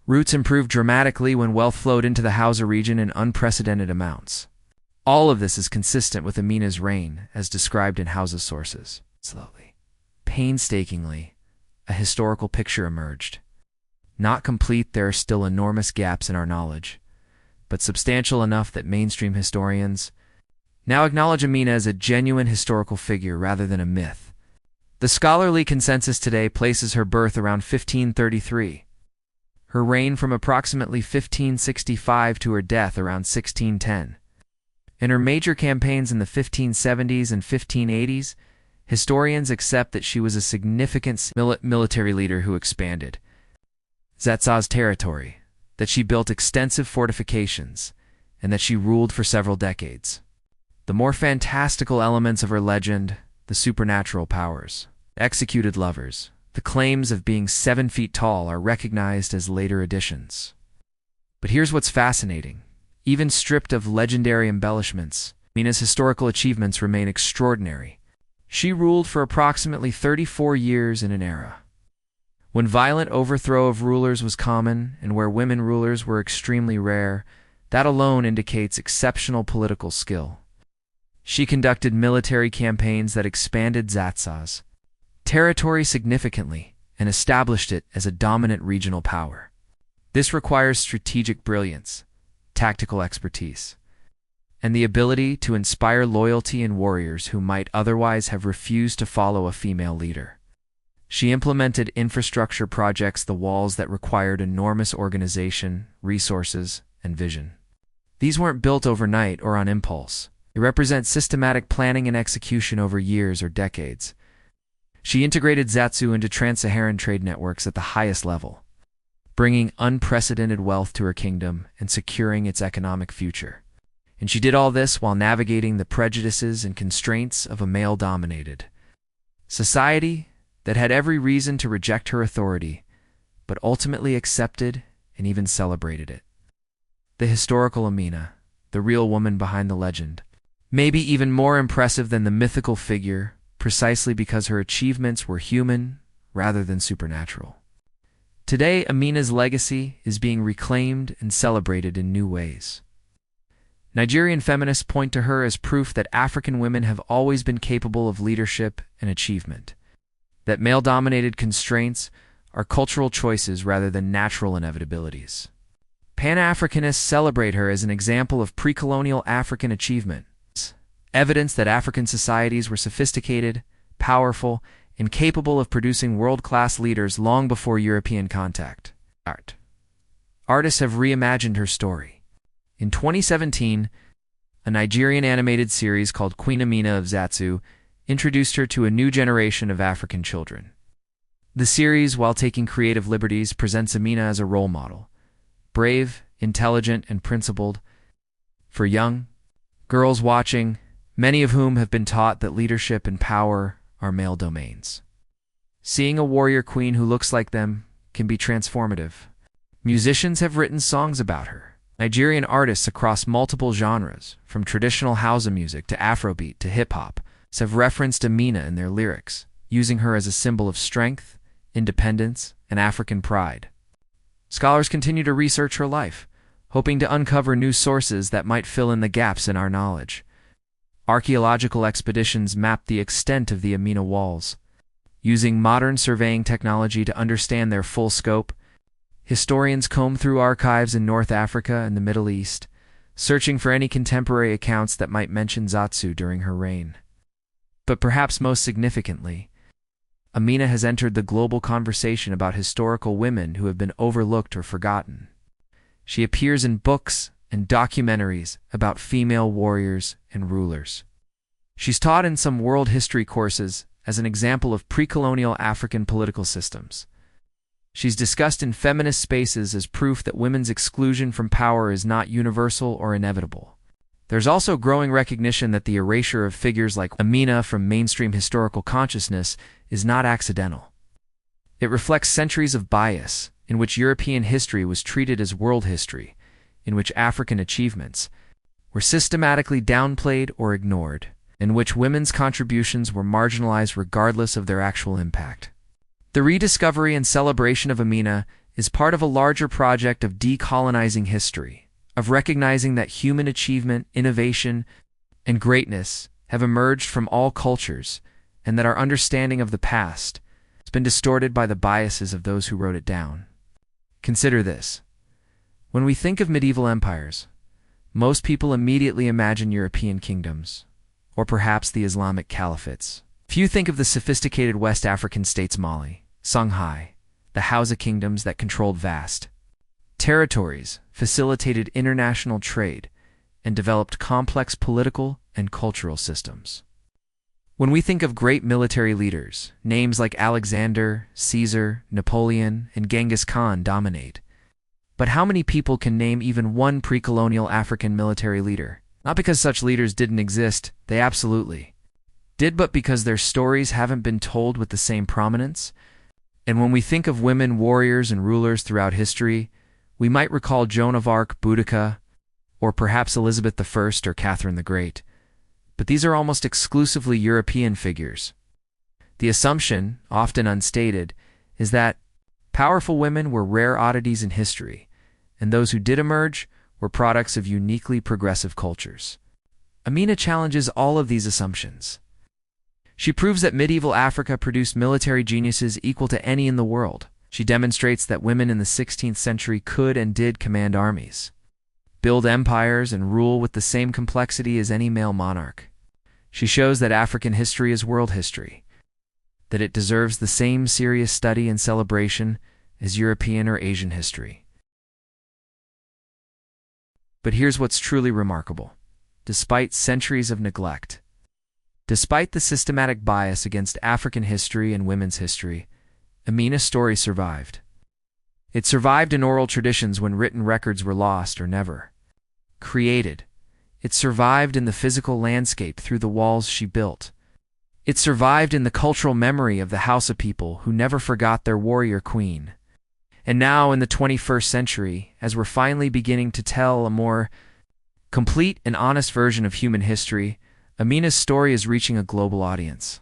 routes improved dramatically, when wealth flowed into the Hausa region in unprecedented amounts. All of this is consistent with Amina's reign, as described in Hausa sources. Slowly, painstakingly, a historical picture emerged. Not complete, there are still enormous gaps in our knowledge, but substantial enough that mainstream historians now acknowledge Amina as a genuine historical figure rather than a myth. The scholarly consensus today places her birth around 1533, her reign from approximately 1565 to her death around 1610. In her major campaigns in the 1570s and 1580s, historians accept that she was a significant military leader who expanded Zatsa's territory, that she built extensive fortifications, and that she ruled for several decades. The more fantastical elements of her legend, the supernatural powers, executed lovers, the claims of being 7 feet tall, are recognized as later additions. But here's what's fascinating. Even stripped of legendary embellishments, Amina's historical achievements remain extraordinary. She ruled for approximately 34 years in an era When violent overthrow of rulers was common and where women rulers were extremely rare, that alone indicates exceptional political skill. She conducted military campaigns that expanded Zatsa's territory significantly and established it as a dominant regional power. This requires strategic brilliance, tactical expertise, and the ability to inspire loyalty in warriors who might otherwise have refused to follow a female leader. She implemented infrastructure projects, the walls that required enormous organization, resources, and vision. These weren't built overnight or on impulse. They represent systematic planning and execution over years or decades. She integrated Zatsu into trans-Saharan trade networks at the highest level, bringing unprecedented wealth to her kingdom and securing its economic future. And she did all this while navigating the prejudices and constraints of a male-dominated society that had every reason to reject her authority, but ultimately accepted and even celebrated it. The historical Amina, the real woman behind the legend, may be even more impressive than the mythical figure, precisely because her achievements were human rather than supernatural. Today, Amina's legacy is being reclaimed and celebrated in new ways. Nigerian feminists point to her as proof that African women have always been capable of leadership and achievement, that male-dominated constraints are cultural choices rather than natural inevitabilities. Pan-Africanists celebrate her as an example of pre-colonial African achievement, evidence that African societies were sophisticated, powerful, and capable of producing world-class leaders long before European contact. Artists have reimagined her story. In 2017, a Nigerian animated series called Queen Amina of Zaria introduced her to a new generation of African children. The series, while taking creative liberties, presents Amina as a role model, brave, intelligent, and principled, for young girls watching, many of whom have been taught that leadership and power are male domains. Seeing a warrior queen who looks like them can be transformative. Musicians have written songs about her. Nigerian artists across multiple genres, from traditional Hausa music to Afrobeat to hip-hop, have referenced Amina in their lyrics, using her as a symbol of strength, independence, and African pride. Scholars continue to research her life, hoping to uncover new sources that might fill in the gaps in our knowledge. Archaeological expeditions map the extent of the Amina walls. Using modern surveying technology to understand their full scope, historians comb through archives in North Africa and the Middle East, searching for any contemporary accounts that might mention Zatsu during her reign. But perhaps most significantly, Amina has entered the global conversation about historical women who have been overlooked or forgotten. She appears in books and documentaries about female warriors and rulers. She's taught in some world history courses as an example of pre-colonial African political systems. She's discussed in feminist spaces as proof that women's exclusion from power is not universal or inevitable. There's also growing recognition that the erasure of figures like Amina from mainstream historical consciousness is not accidental. It reflects centuries of bias in which European history was treated as world history, in which African achievements were systematically downplayed or ignored, in which women's contributions were marginalized regardless of their actual impact. The rediscovery and celebration of Amina is part of a larger project of decolonizing history, of recognizing that human achievement, innovation, and greatness have emerged from all cultures, and that our understanding of the past has been distorted by the biases of those who wrote it down. Consider this. When we think of medieval empires, most people immediately imagine European kingdoms, or perhaps the Islamic caliphates. Few think of the sophisticated West African states Mali, Songhai, the Hausa kingdoms that controlled vast territories, facilitated international trade, and developed complex political and cultural systems. When we think of great military leaders, names like Alexander, Caesar, Napoleon, and Genghis Khan dominate. But how many people can name even one pre-colonial African military leader? Not because such leaders didn't exist, they absolutely did, but because their stories haven't been told with the same prominence. And when we think of women warriors and rulers throughout history, we might recall Joan of Arc, Boudica, or perhaps Elizabeth I or Catherine the Great. But these are almost exclusively European figures. The assumption, often unstated, is that Powerful women were rare oddities in history, and those who did emerge were products of uniquely progressive cultures. Amina challenges all of these assumptions. She proves that medieval Africa produced military geniuses equal to any in the world. She demonstrates that women in the 16th century could and did command armies, build empires, and rule with the same complexity as any male monarch. She shows that African history is world history, that it deserves the same serious study and celebration as European or Asian history. But here's what's truly remarkable. Despite centuries of neglect, despite the systematic bias against African history and women's history, Amina's story survived. It survived in oral traditions when written records were lost or never created. It survived in the physical landscape through the walls she built. It survived in the cultural memory of the Hausa people who never forgot their warrior queen. And now, in the 21st century, as we're finally beginning to tell a more complete and honest version of human history, Amina's story is reaching a global audience.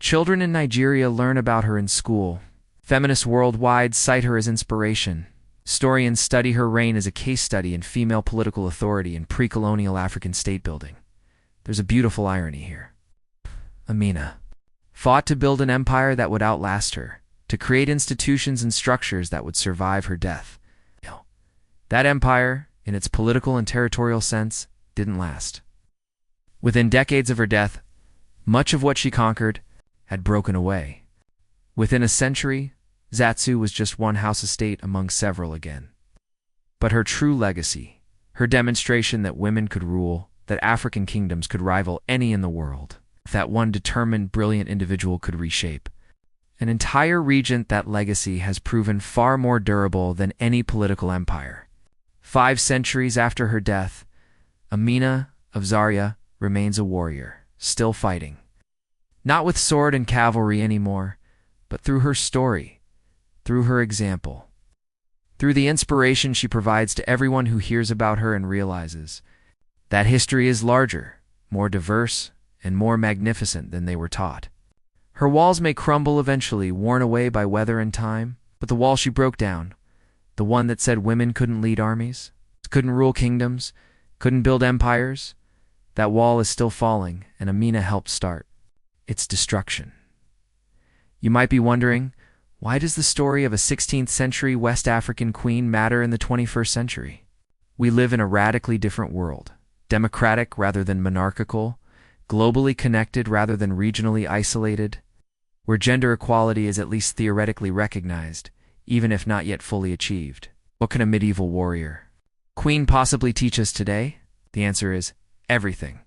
Children in Nigeria learn about her in school. Feminists worldwide cite her as inspiration. Historians study her reign as a case study in female political authority and pre-colonial African state-building. There's a beautiful irony here. Amina fought to build an empire that would outlast her, to create institutions and structures that would survive her death. That empire, in its political and territorial sense, didn't last. Within decades of her death, much of what she conquered had broken away. Within a century, Zatsu was just one house estate among several again. But her true legacy, her demonstration that women could rule, that African kingdoms could rival any in the world, that one determined, brilliant individual could reshape an entire region, that legacy has proven far more durable than any political empire. 5 centuries after her death, Amina of Zaria remains a warrior, still fighting. Not with sword and cavalry anymore, but through her story, through her example, through the inspiration she provides to everyone who hears about her and realizes that history is larger, more diverse, and more magnificent than they were taught. Her walls may crumble eventually, worn away by weather and time, but the wall she broke down, the one that said women couldn't lead armies, couldn't rule kingdoms, couldn't build empires, that wall is still falling, and Amina helped start its destruction. You might be wondering, why does the story of a 16th century West African queen matter in the 21st century? We live in a radically different world, democratic rather than monarchical, globally connected rather than regionally isolated, where gender equality is at least theoretically recognized, even if not yet fully achieved. What can a medieval warrior queen possibly teach us today? The answer is everything.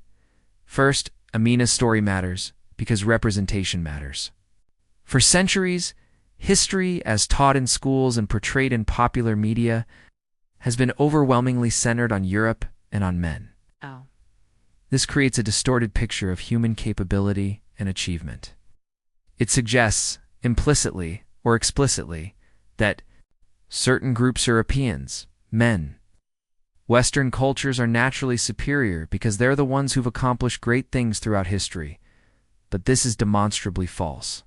First, Amina's story matters because representation matters. For centuries, history, as taught in schools and portrayed in popular media, has been overwhelmingly centered on Europe and on men. This creates a distorted picture of human capability and achievement. It suggests, implicitly or explicitly, that certain groups, Europeans, men, Western cultures, are naturally superior because they're the ones who've accomplished great things throughout history. But this is demonstrably false.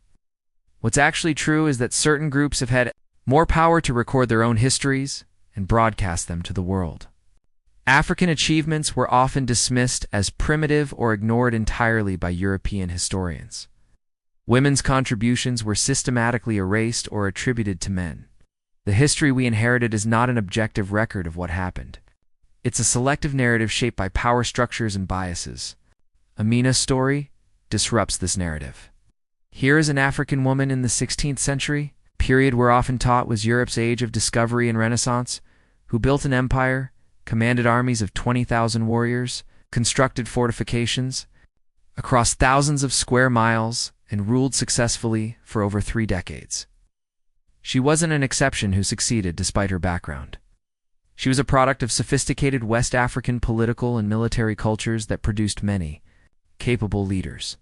What's actually true is that certain groups have had more power to record their own histories and broadcast them to the world. African achievements were often dismissed as primitive or ignored entirely by European historians. Women's contributions were systematically erased or attributed to men. The history we inherited is not an objective record of what happened. It's a selective narrative shaped by power structures and biases. Amina's story disrupts this narrative. Here is an African woman in the 16th century, period we're often taught was Europe's age of discovery and renaissance, who built an empire, commanded armies of 20,000 warriors, constructed fortifications across thousands of square miles, and ruled successfully for over 3 decades. She wasn't an exception who succeeded despite her background. She was a product of sophisticated West African political and military cultures that produced many capable leaders.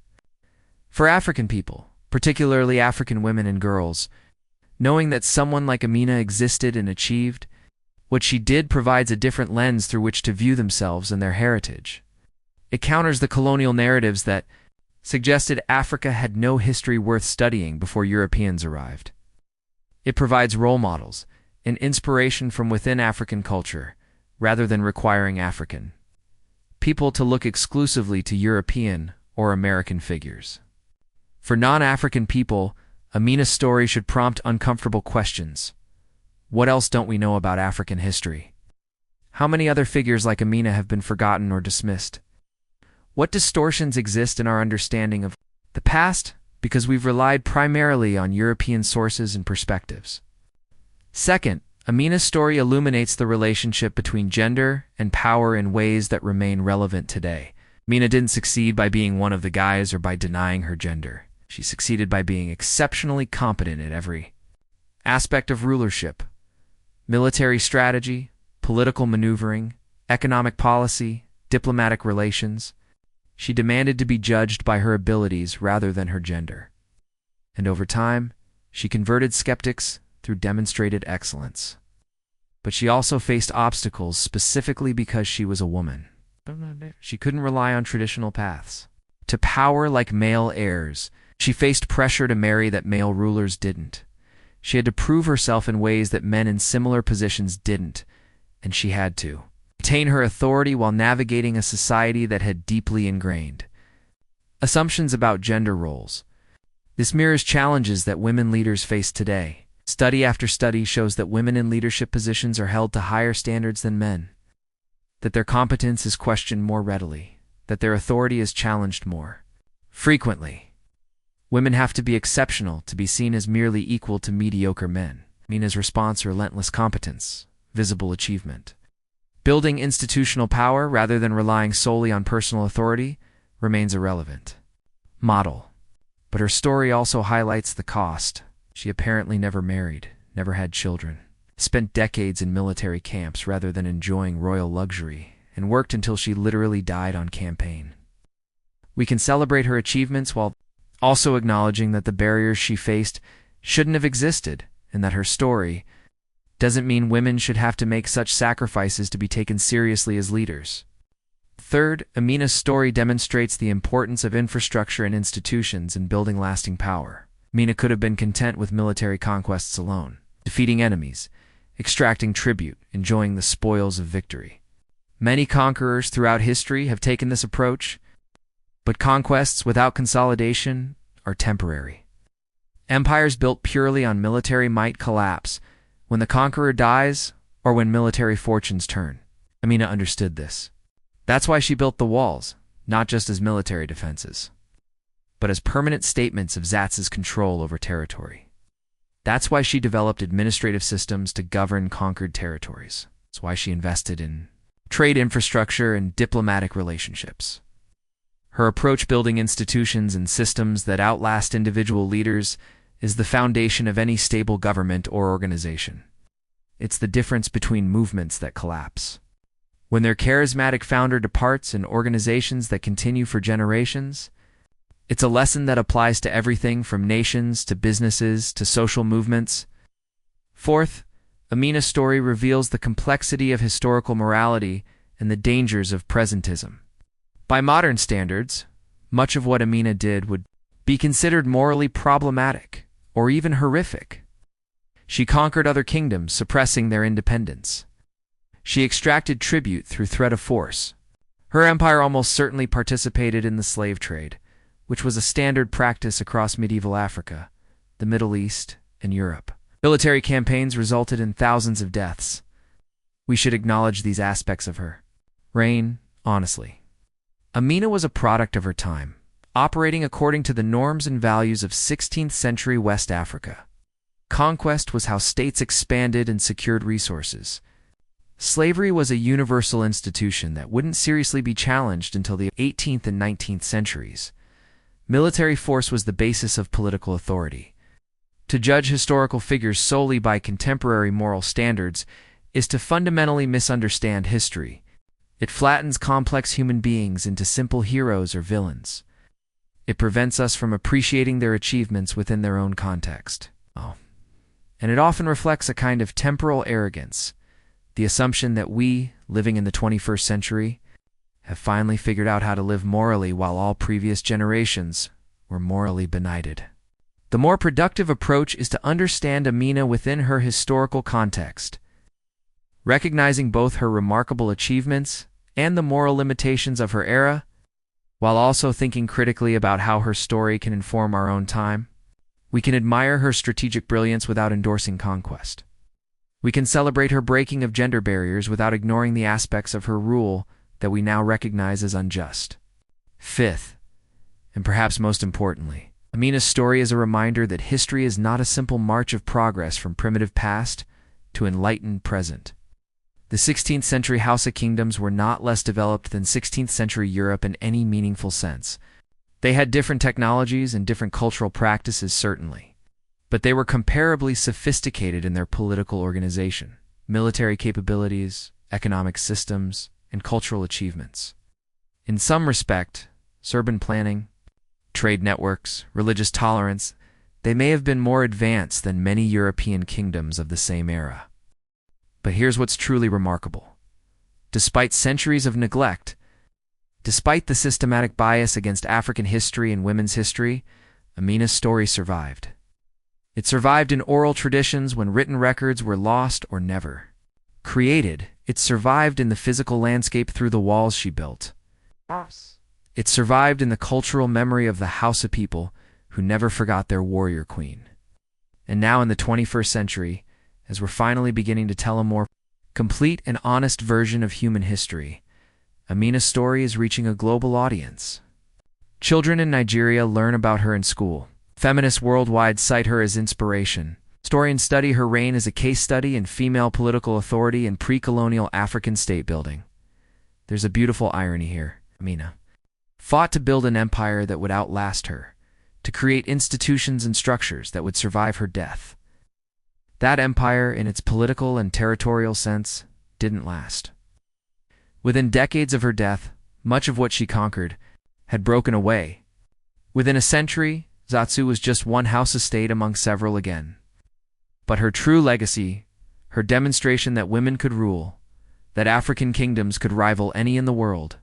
For African people, particularly African women and girls, knowing that someone like Amina existed and achieved what she did provides a different lens through which to view themselves and their heritage. It counters the colonial narratives that suggested Africa had no history worth studying before Europeans arrived. It provides role models and inspiration from within African culture, rather than requiring African people to look exclusively to European or American figures. For non-African people, Amina's story should prompt uncomfortable questions. What else don't we know about African history? How many other figures like Amina have been forgotten or dismissed? What distortions exist in our understanding of the past because we've relied primarily on European sources and perspectives? Second, Amina's story illuminates the relationship between gender and power in ways that remain relevant today. Amina didn't succeed by being one of the guys or by denying her gender. She succeeded by being exceptionally competent at every aspect of rulership: military strategy, political maneuvering, economic policy, diplomatic relations. She demanded to be judged by her abilities rather than her gender. And over time, she converted skeptics through demonstrated excellence. But she also faced obstacles specifically because she was a woman. She couldn't rely on traditional paths to power like male heirs. She faced pressure to marry that male rulers didn't. She had to prove herself in ways that men in similar positions didn't, and she had to retain her authority while navigating a society that had deeply ingrained assumptions about gender roles. This mirrors challenges that women leaders face today. Study after study shows that women in leadership positions are held to higher standards than men, that their competence is questioned more readily, that their authority is challenged more frequently. Women have to be exceptional to be seen as merely equal to mediocre men. Amina's response: relentless competence, visible achievement. Building institutional power rather than relying solely on personal authority remains a relevant model. But her story also highlights the cost. She apparently never married, never had children, spent decades in military camps rather than enjoying royal luxury, and worked until she literally died on campaign. We can celebrate her achievements while also acknowledging that the barriers she faced shouldn't have existed, and that her story doesn't mean women should have to make such sacrifices to be taken seriously as leaders. Third, Amina's story demonstrates the importance of infrastructure and institutions in building lasting power. Amina could have been content with military conquests alone, defeating enemies, extracting tribute, enjoying the spoils of victory. Many conquerors throughout history have taken this approach, but conquests without consolidation are temporary. Empires built purely on military might collapse when the conqueror dies or when military fortunes turn. Amina understood this. That's why she built the walls, not just as military defenses, but as permanent statements of Zatz's control over territory. That's why she developed administrative systems to govern conquered territories. That's why she invested in trade infrastructure and diplomatic relationships. Her approach, building institutions and systems that outlast individual leaders, is the foundation of any stable government or organization. It's the difference between movements that collapse when their charismatic founder departs and organizations that continue for generations. It's a lesson that applies to everything from nations to businesses to social movements. Fourth, Amina's story reveals the complexity of historical morality and the dangers of presentism. By modern standards, much of what Amina did would be considered morally problematic or even horrific. She conquered other kingdoms, suppressing their independence. She extracted tribute through threat of force. Her empire almost certainly participated in the slave trade, which was a standard practice across medieval Africa, the Middle East, and Europe. Military campaigns resulted in thousands of deaths. We should acknowledge these aspects of her reign honestly. Amina was a product of her time, operating according to the norms and values of 16th century West Africa. Conquest was how states expanded and secured resources. Slavery was a universal institution that wouldn't seriously be challenged until the 18th and 19th centuries. Military force was the basis of political authority. To judge historical figures solely by contemporary moral standards is to fundamentally misunderstand history. It flattens complex human beings into simple heroes or villains. It prevents us from appreciating their achievements within their own context. And it often reflects a kind of temporal arrogance, the assumption that we, living in the 21st century, have finally figured out how to live morally while all previous generations were morally benighted. The more productive approach is to understand Amina within her historical context, recognizing both her remarkable achievements and the moral limitations of her era, while also thinking critically about how her story can inform our own time. We can admire her strategic brilliance without endorsing conquest. We can celebrate her breaking of gender barriers without ignoring the aspects of her rule that we now recognize as unjust. Fifth, and perhaps most importantly, Amina's story is a reminder that history is not a simple march of progress from primitive past to enlightened present. The 16th century Hausa kingdoms were not less developed than 16th century Europe in any meaningful sense. They had different technologies and different cultural practices, certainly, but they were comparably sophisticated in their political organization, military capabilities, economic systems, and cultural achievements. In some respect, urban planning, trade networks, religious tolerance, they may have been more advanced than many European kingdoms of the same era. But here's what's truly remarkable. Despite centuries of neglect, despite the systematic bias against African history and women's history, Amina's story survived. It survived in oral traditions when written records were lost or never created. It survived in the physical landscape through the walls she built. It survived in the cultural memory of the Hausa people who never forgot their warrior queen. And now in the 21st century, as we're finally beginning to tell a more complete and honest version of human history, Amina's story is reaching a global audience. Children in Nigeria learn about her in school. Feminists worldwide cite her as inspiration. Historians study her reign as a case study in female political authority and pre-colonial African state building. There's a beautiful irony here. Amina fought to build an empire that would outlast her, to create institutions and structures that would survive her death. That empire, in its political and territorial sense, didn't last. Within decades of her death, much of what she conquered had broken away. Within a century, Zatsu was just one house estate among several again. But her true legacy, her demonstration that women could rule, that African kingdoms could rival any in the world,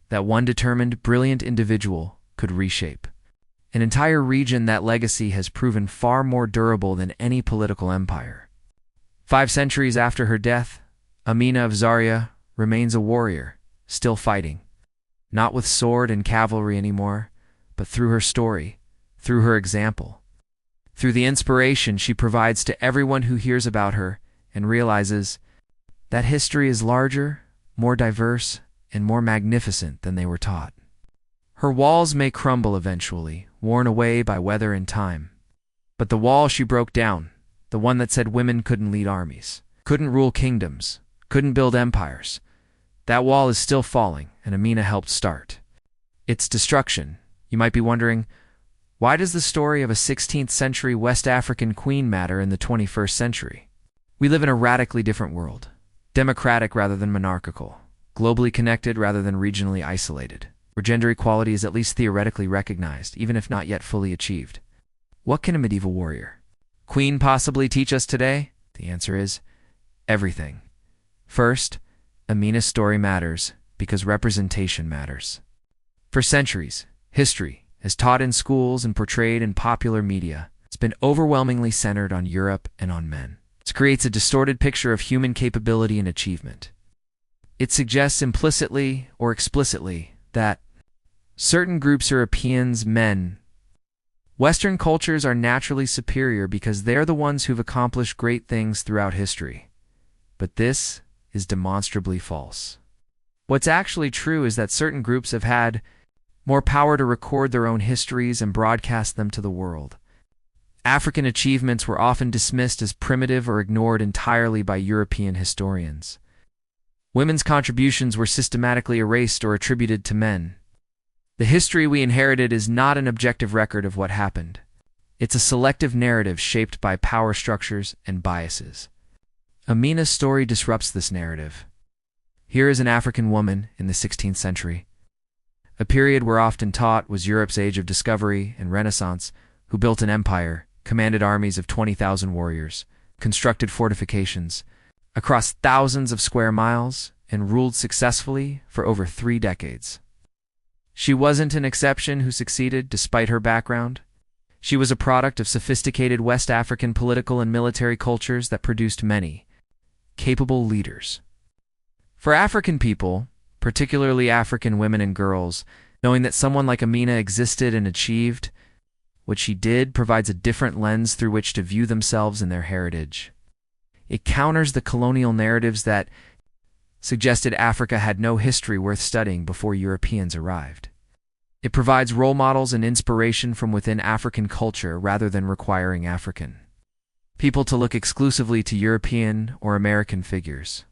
that one determined, brilliant individual could reshape an entire region, that legacy has proven far more durable than any political empire. 5 centuries after her death, Amina of Zaria remains a warrior, still fighting, not with sword and cavalry anymore, but through her story, through her example, through the inspiration she provides to everyone who hears about her and realizes that history is larger, more diverse, and more magnificent than they were taught. Her walls may crumble eventually, worn away by weather and time. But the wall she broke down, the one that said women couldn't lead armies, couldn't rule kingdoms, couldn't build empires, that wall is still falling, and Amina helped start its destruction. You might be wondering, why does the story of a 16th century West African queen matter in the 21st century? We live in a radically different world, democratic rather than monarchical, globally connected rather than regionally isolated, where gender equality is at least theoretically recognized, even if not yet fully achieved. What can a medieval warrior queen possibly teach us today? The answer is everything. First, Amina's story matters because representation matters. For centuries, history, as taught in schools and portrayed in popular media, has been overwhelmingly centered on Europe and on men. It creates a distorted picture of human capability and achievement. It suggests implicitly or explicitly that certain groups, Europeans, men, Western cultures are naturally superior because they're the ones who've accomplished great things throughout history. But this is demonstrably false. What's actually true is that certain groups have had more power to record their own histories and broadcast them to the world. African achievements were often dismissed as primitive or ignored entirely by European historians. Women's contributions were systematically erased or attributed to men. The history we inherited is not an objective record of what happened. It's a selective narrative shaped by power structures and biases. Amina's story disrupts this narrative. Here is an African woman in the 16th century, a period we're often taught was Europe's age of discovery and renaissance, who built an empire, commanded armies of 20,000 warriors, constructed fortifications across thousands of square miles, and ruled successfully for over 3 decades. She wasn't an exception who succeeded despite her background. She was a product of sophisticated West African political and military cultures that produced many capable leaders. For African people, particularly African women and girls, knowing that someone like Amina existed and achieved what she did provides a different lens through which to view themselves and their heritage. It counters the colonial narratives that suggested Africa had no history worth studying before Europeans arrived. It provides role models and inspiration from within African culture rather than requiring African people to look exclusively to European or American figures.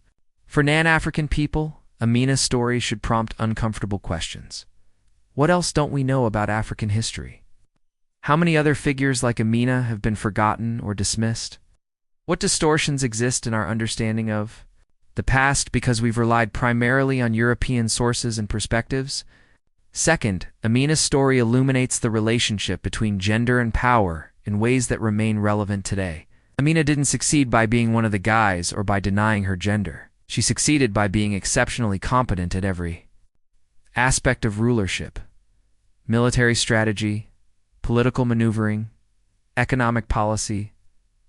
For non-African people, Amina's story should prompt uncomfortable questions. What else don't we know about African history? How many other figures like Amina have been forgotten or dismissed? What distortions exist in our understanding of the past because we've relied primarily on European sources and perspectives? Second, Amina's story illuminates the relationship between gender and power in ways that remain relevant today. Amina didn't succeed by being one of the guys or by denying her gender. She succeeded by being exceptionally competent at every aspect of rulership: military strategy, political maneuvering, economic policy,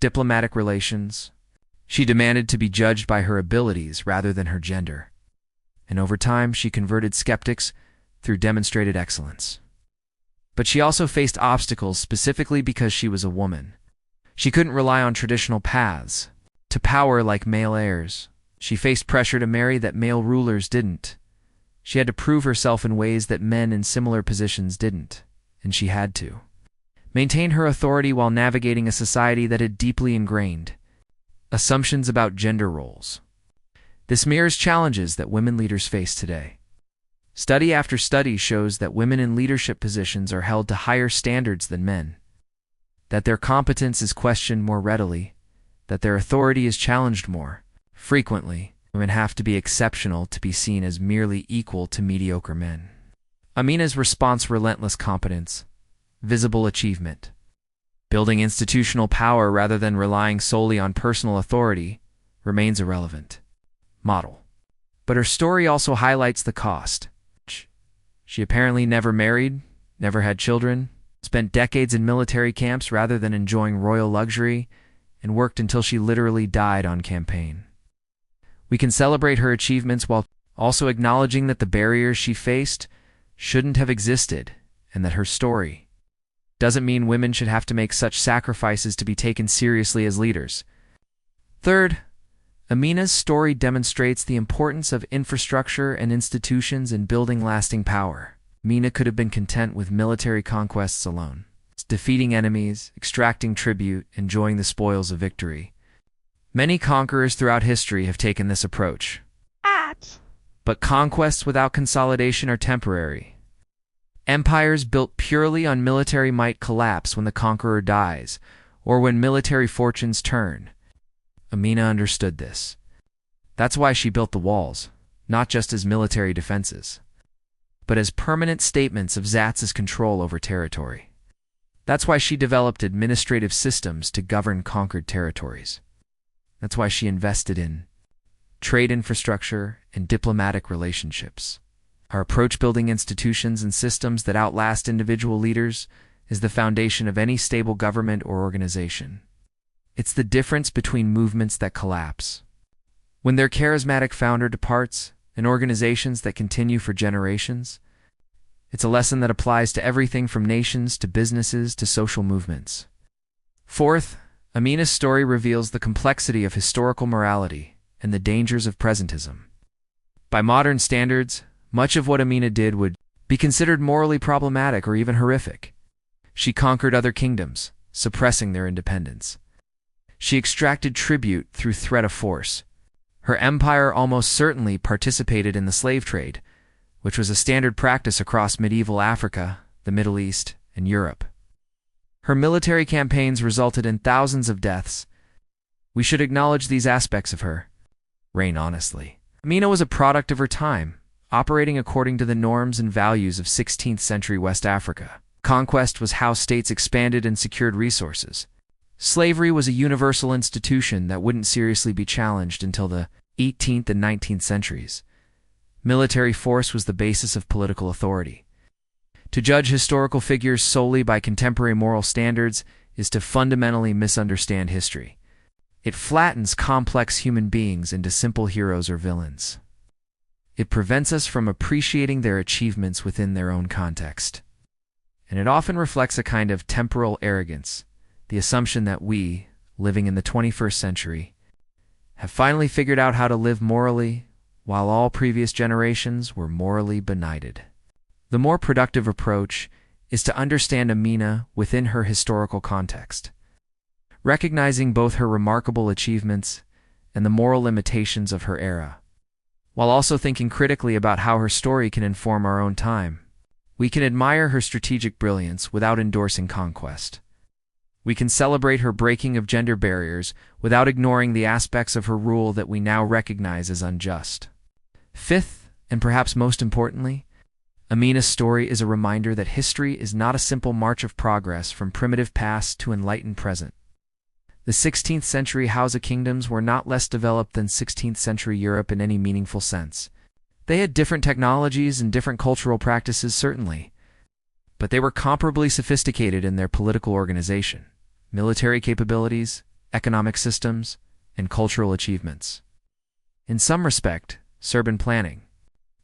diplomatic relations. She demanded to be judged by her abilities rather than her gender. And over time, she converted skeptics through demonstrated excellence. But she also faced obstacles specifically because she was a woman. She couldn't rely on traditional paths to power like male heirs. She faced pressure to marry that male rulers didn't. She had to prove herself in ways that men in similar positions didn't, and she had to maintain her authority while navigating a society that had deeply ingrained assumptions about gender roles. This mirrors challenges that women leaders face today. Study after study shows that women in leadership positions are held to higher standards than men, that their competence is questioned more readily, that their authority is challenged more frequently. Women have to be exceptional to be seen as merely equal to mediocre men. Amina's response: relentless competence, visible achievement, building institutional power rather than relying solely on personal authority, remains a relevant model. But her story also highlights the cost. She apparently never married, never had children, spent decades in military camps rather than enjoying royal luxury, and worked until she literally died on campaign. We can celebrate her achievements while also acknowledging that the barriers she faced shouldn't have existed, and that her story doesn't mean women should have to make such sacrifices to be taken seriously as leaders. Third, Amina's story demonstrates the importance of infrastructure and institutions in building lasting power. Amina could have been content with military conquests alone, defeating enemies, extracting tribute, enjoying the spoils of victory. Many conquerors throughout history have taken this approach. But conquests without consolidation are temporary. Empires built purely on military might collapse when the conqueror dies, or when military fortunes turn. Amina understood this. That's why she built the walls, not just as military defenses, but as permanent statements of Zatz's control over territory. That's why she developed administrative systems to govern conquered territories. That's why she invested in trade infrastructure and diplomatic relationships. Her approach: building institutions and systems that outlast individual leaders, is the foundation of any stable government or organization. It's the difference between movements that collapse when their charismatic founder departs and organizations that continue for generations. It's a lesson that applies to everything from nations to businesses to social movements. Fourth, Amina's story reveals the complexity of historical morality and the dangers of presentism. By modern standards, much of what Amina did would be considered morally problematic or even horrific. She conquered other kingdoms, suppressing their independence. She extracted tribute through threat of force. Her empire almost certainly participated in the slave trade, which was a standard practice across medieval Africa, the Middle East, and Europe. Her military campaigns resulted in thousands of deaths. We should acknowledge these aspects of her reign honestly. Amina was a product of her time, operating according to the norms and values of 16th century West Africa. Conquest was how states expanded and secured resources. Slavery was a universal institution that wouldn't seriously be challenged until the 18th and 19th centuries. Military force was the basis of political authority. To judge historical figures solely by contemporary moral standards is to fundamentally misunderstand history. It flattens complex human beings into simple heroes or villains. It prevents us from appreciating their achievements within their own context. And it often reflects a kind of temporal arrogance, the assumption that we, living in the 21st century, have finally figured out how to live morally, while all previous generations were morally benighted. The more productive approach is to understand Amina within her historical context, recognizing both her remarkable achievements and the moral limitations of her era, while also thinking critically about how her story can inform our own time. We can admire her strategic brilliance without endorsing conquest. We can celebrate her breaking of gender barriers without ignoring the aspects of her rule that we now recognize as unjust. Fifth, and perhaps most importantly, Amina's story is a reminder that history is not a simple march of progress from primitive past to enlightened present. The 16th century Hausa kingdoms were not less developed than 16th century Europe in any meaningful sense. They had different technologies and different cultural practices, certainly, but they were comparably sophisticated in their political organization, military capabilities, economic systems, and cultural achievements. In some respect, urban planning,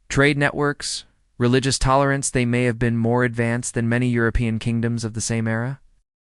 trade networks, religious tolerance, they may have been more advanced than many European kingdoms of the same era.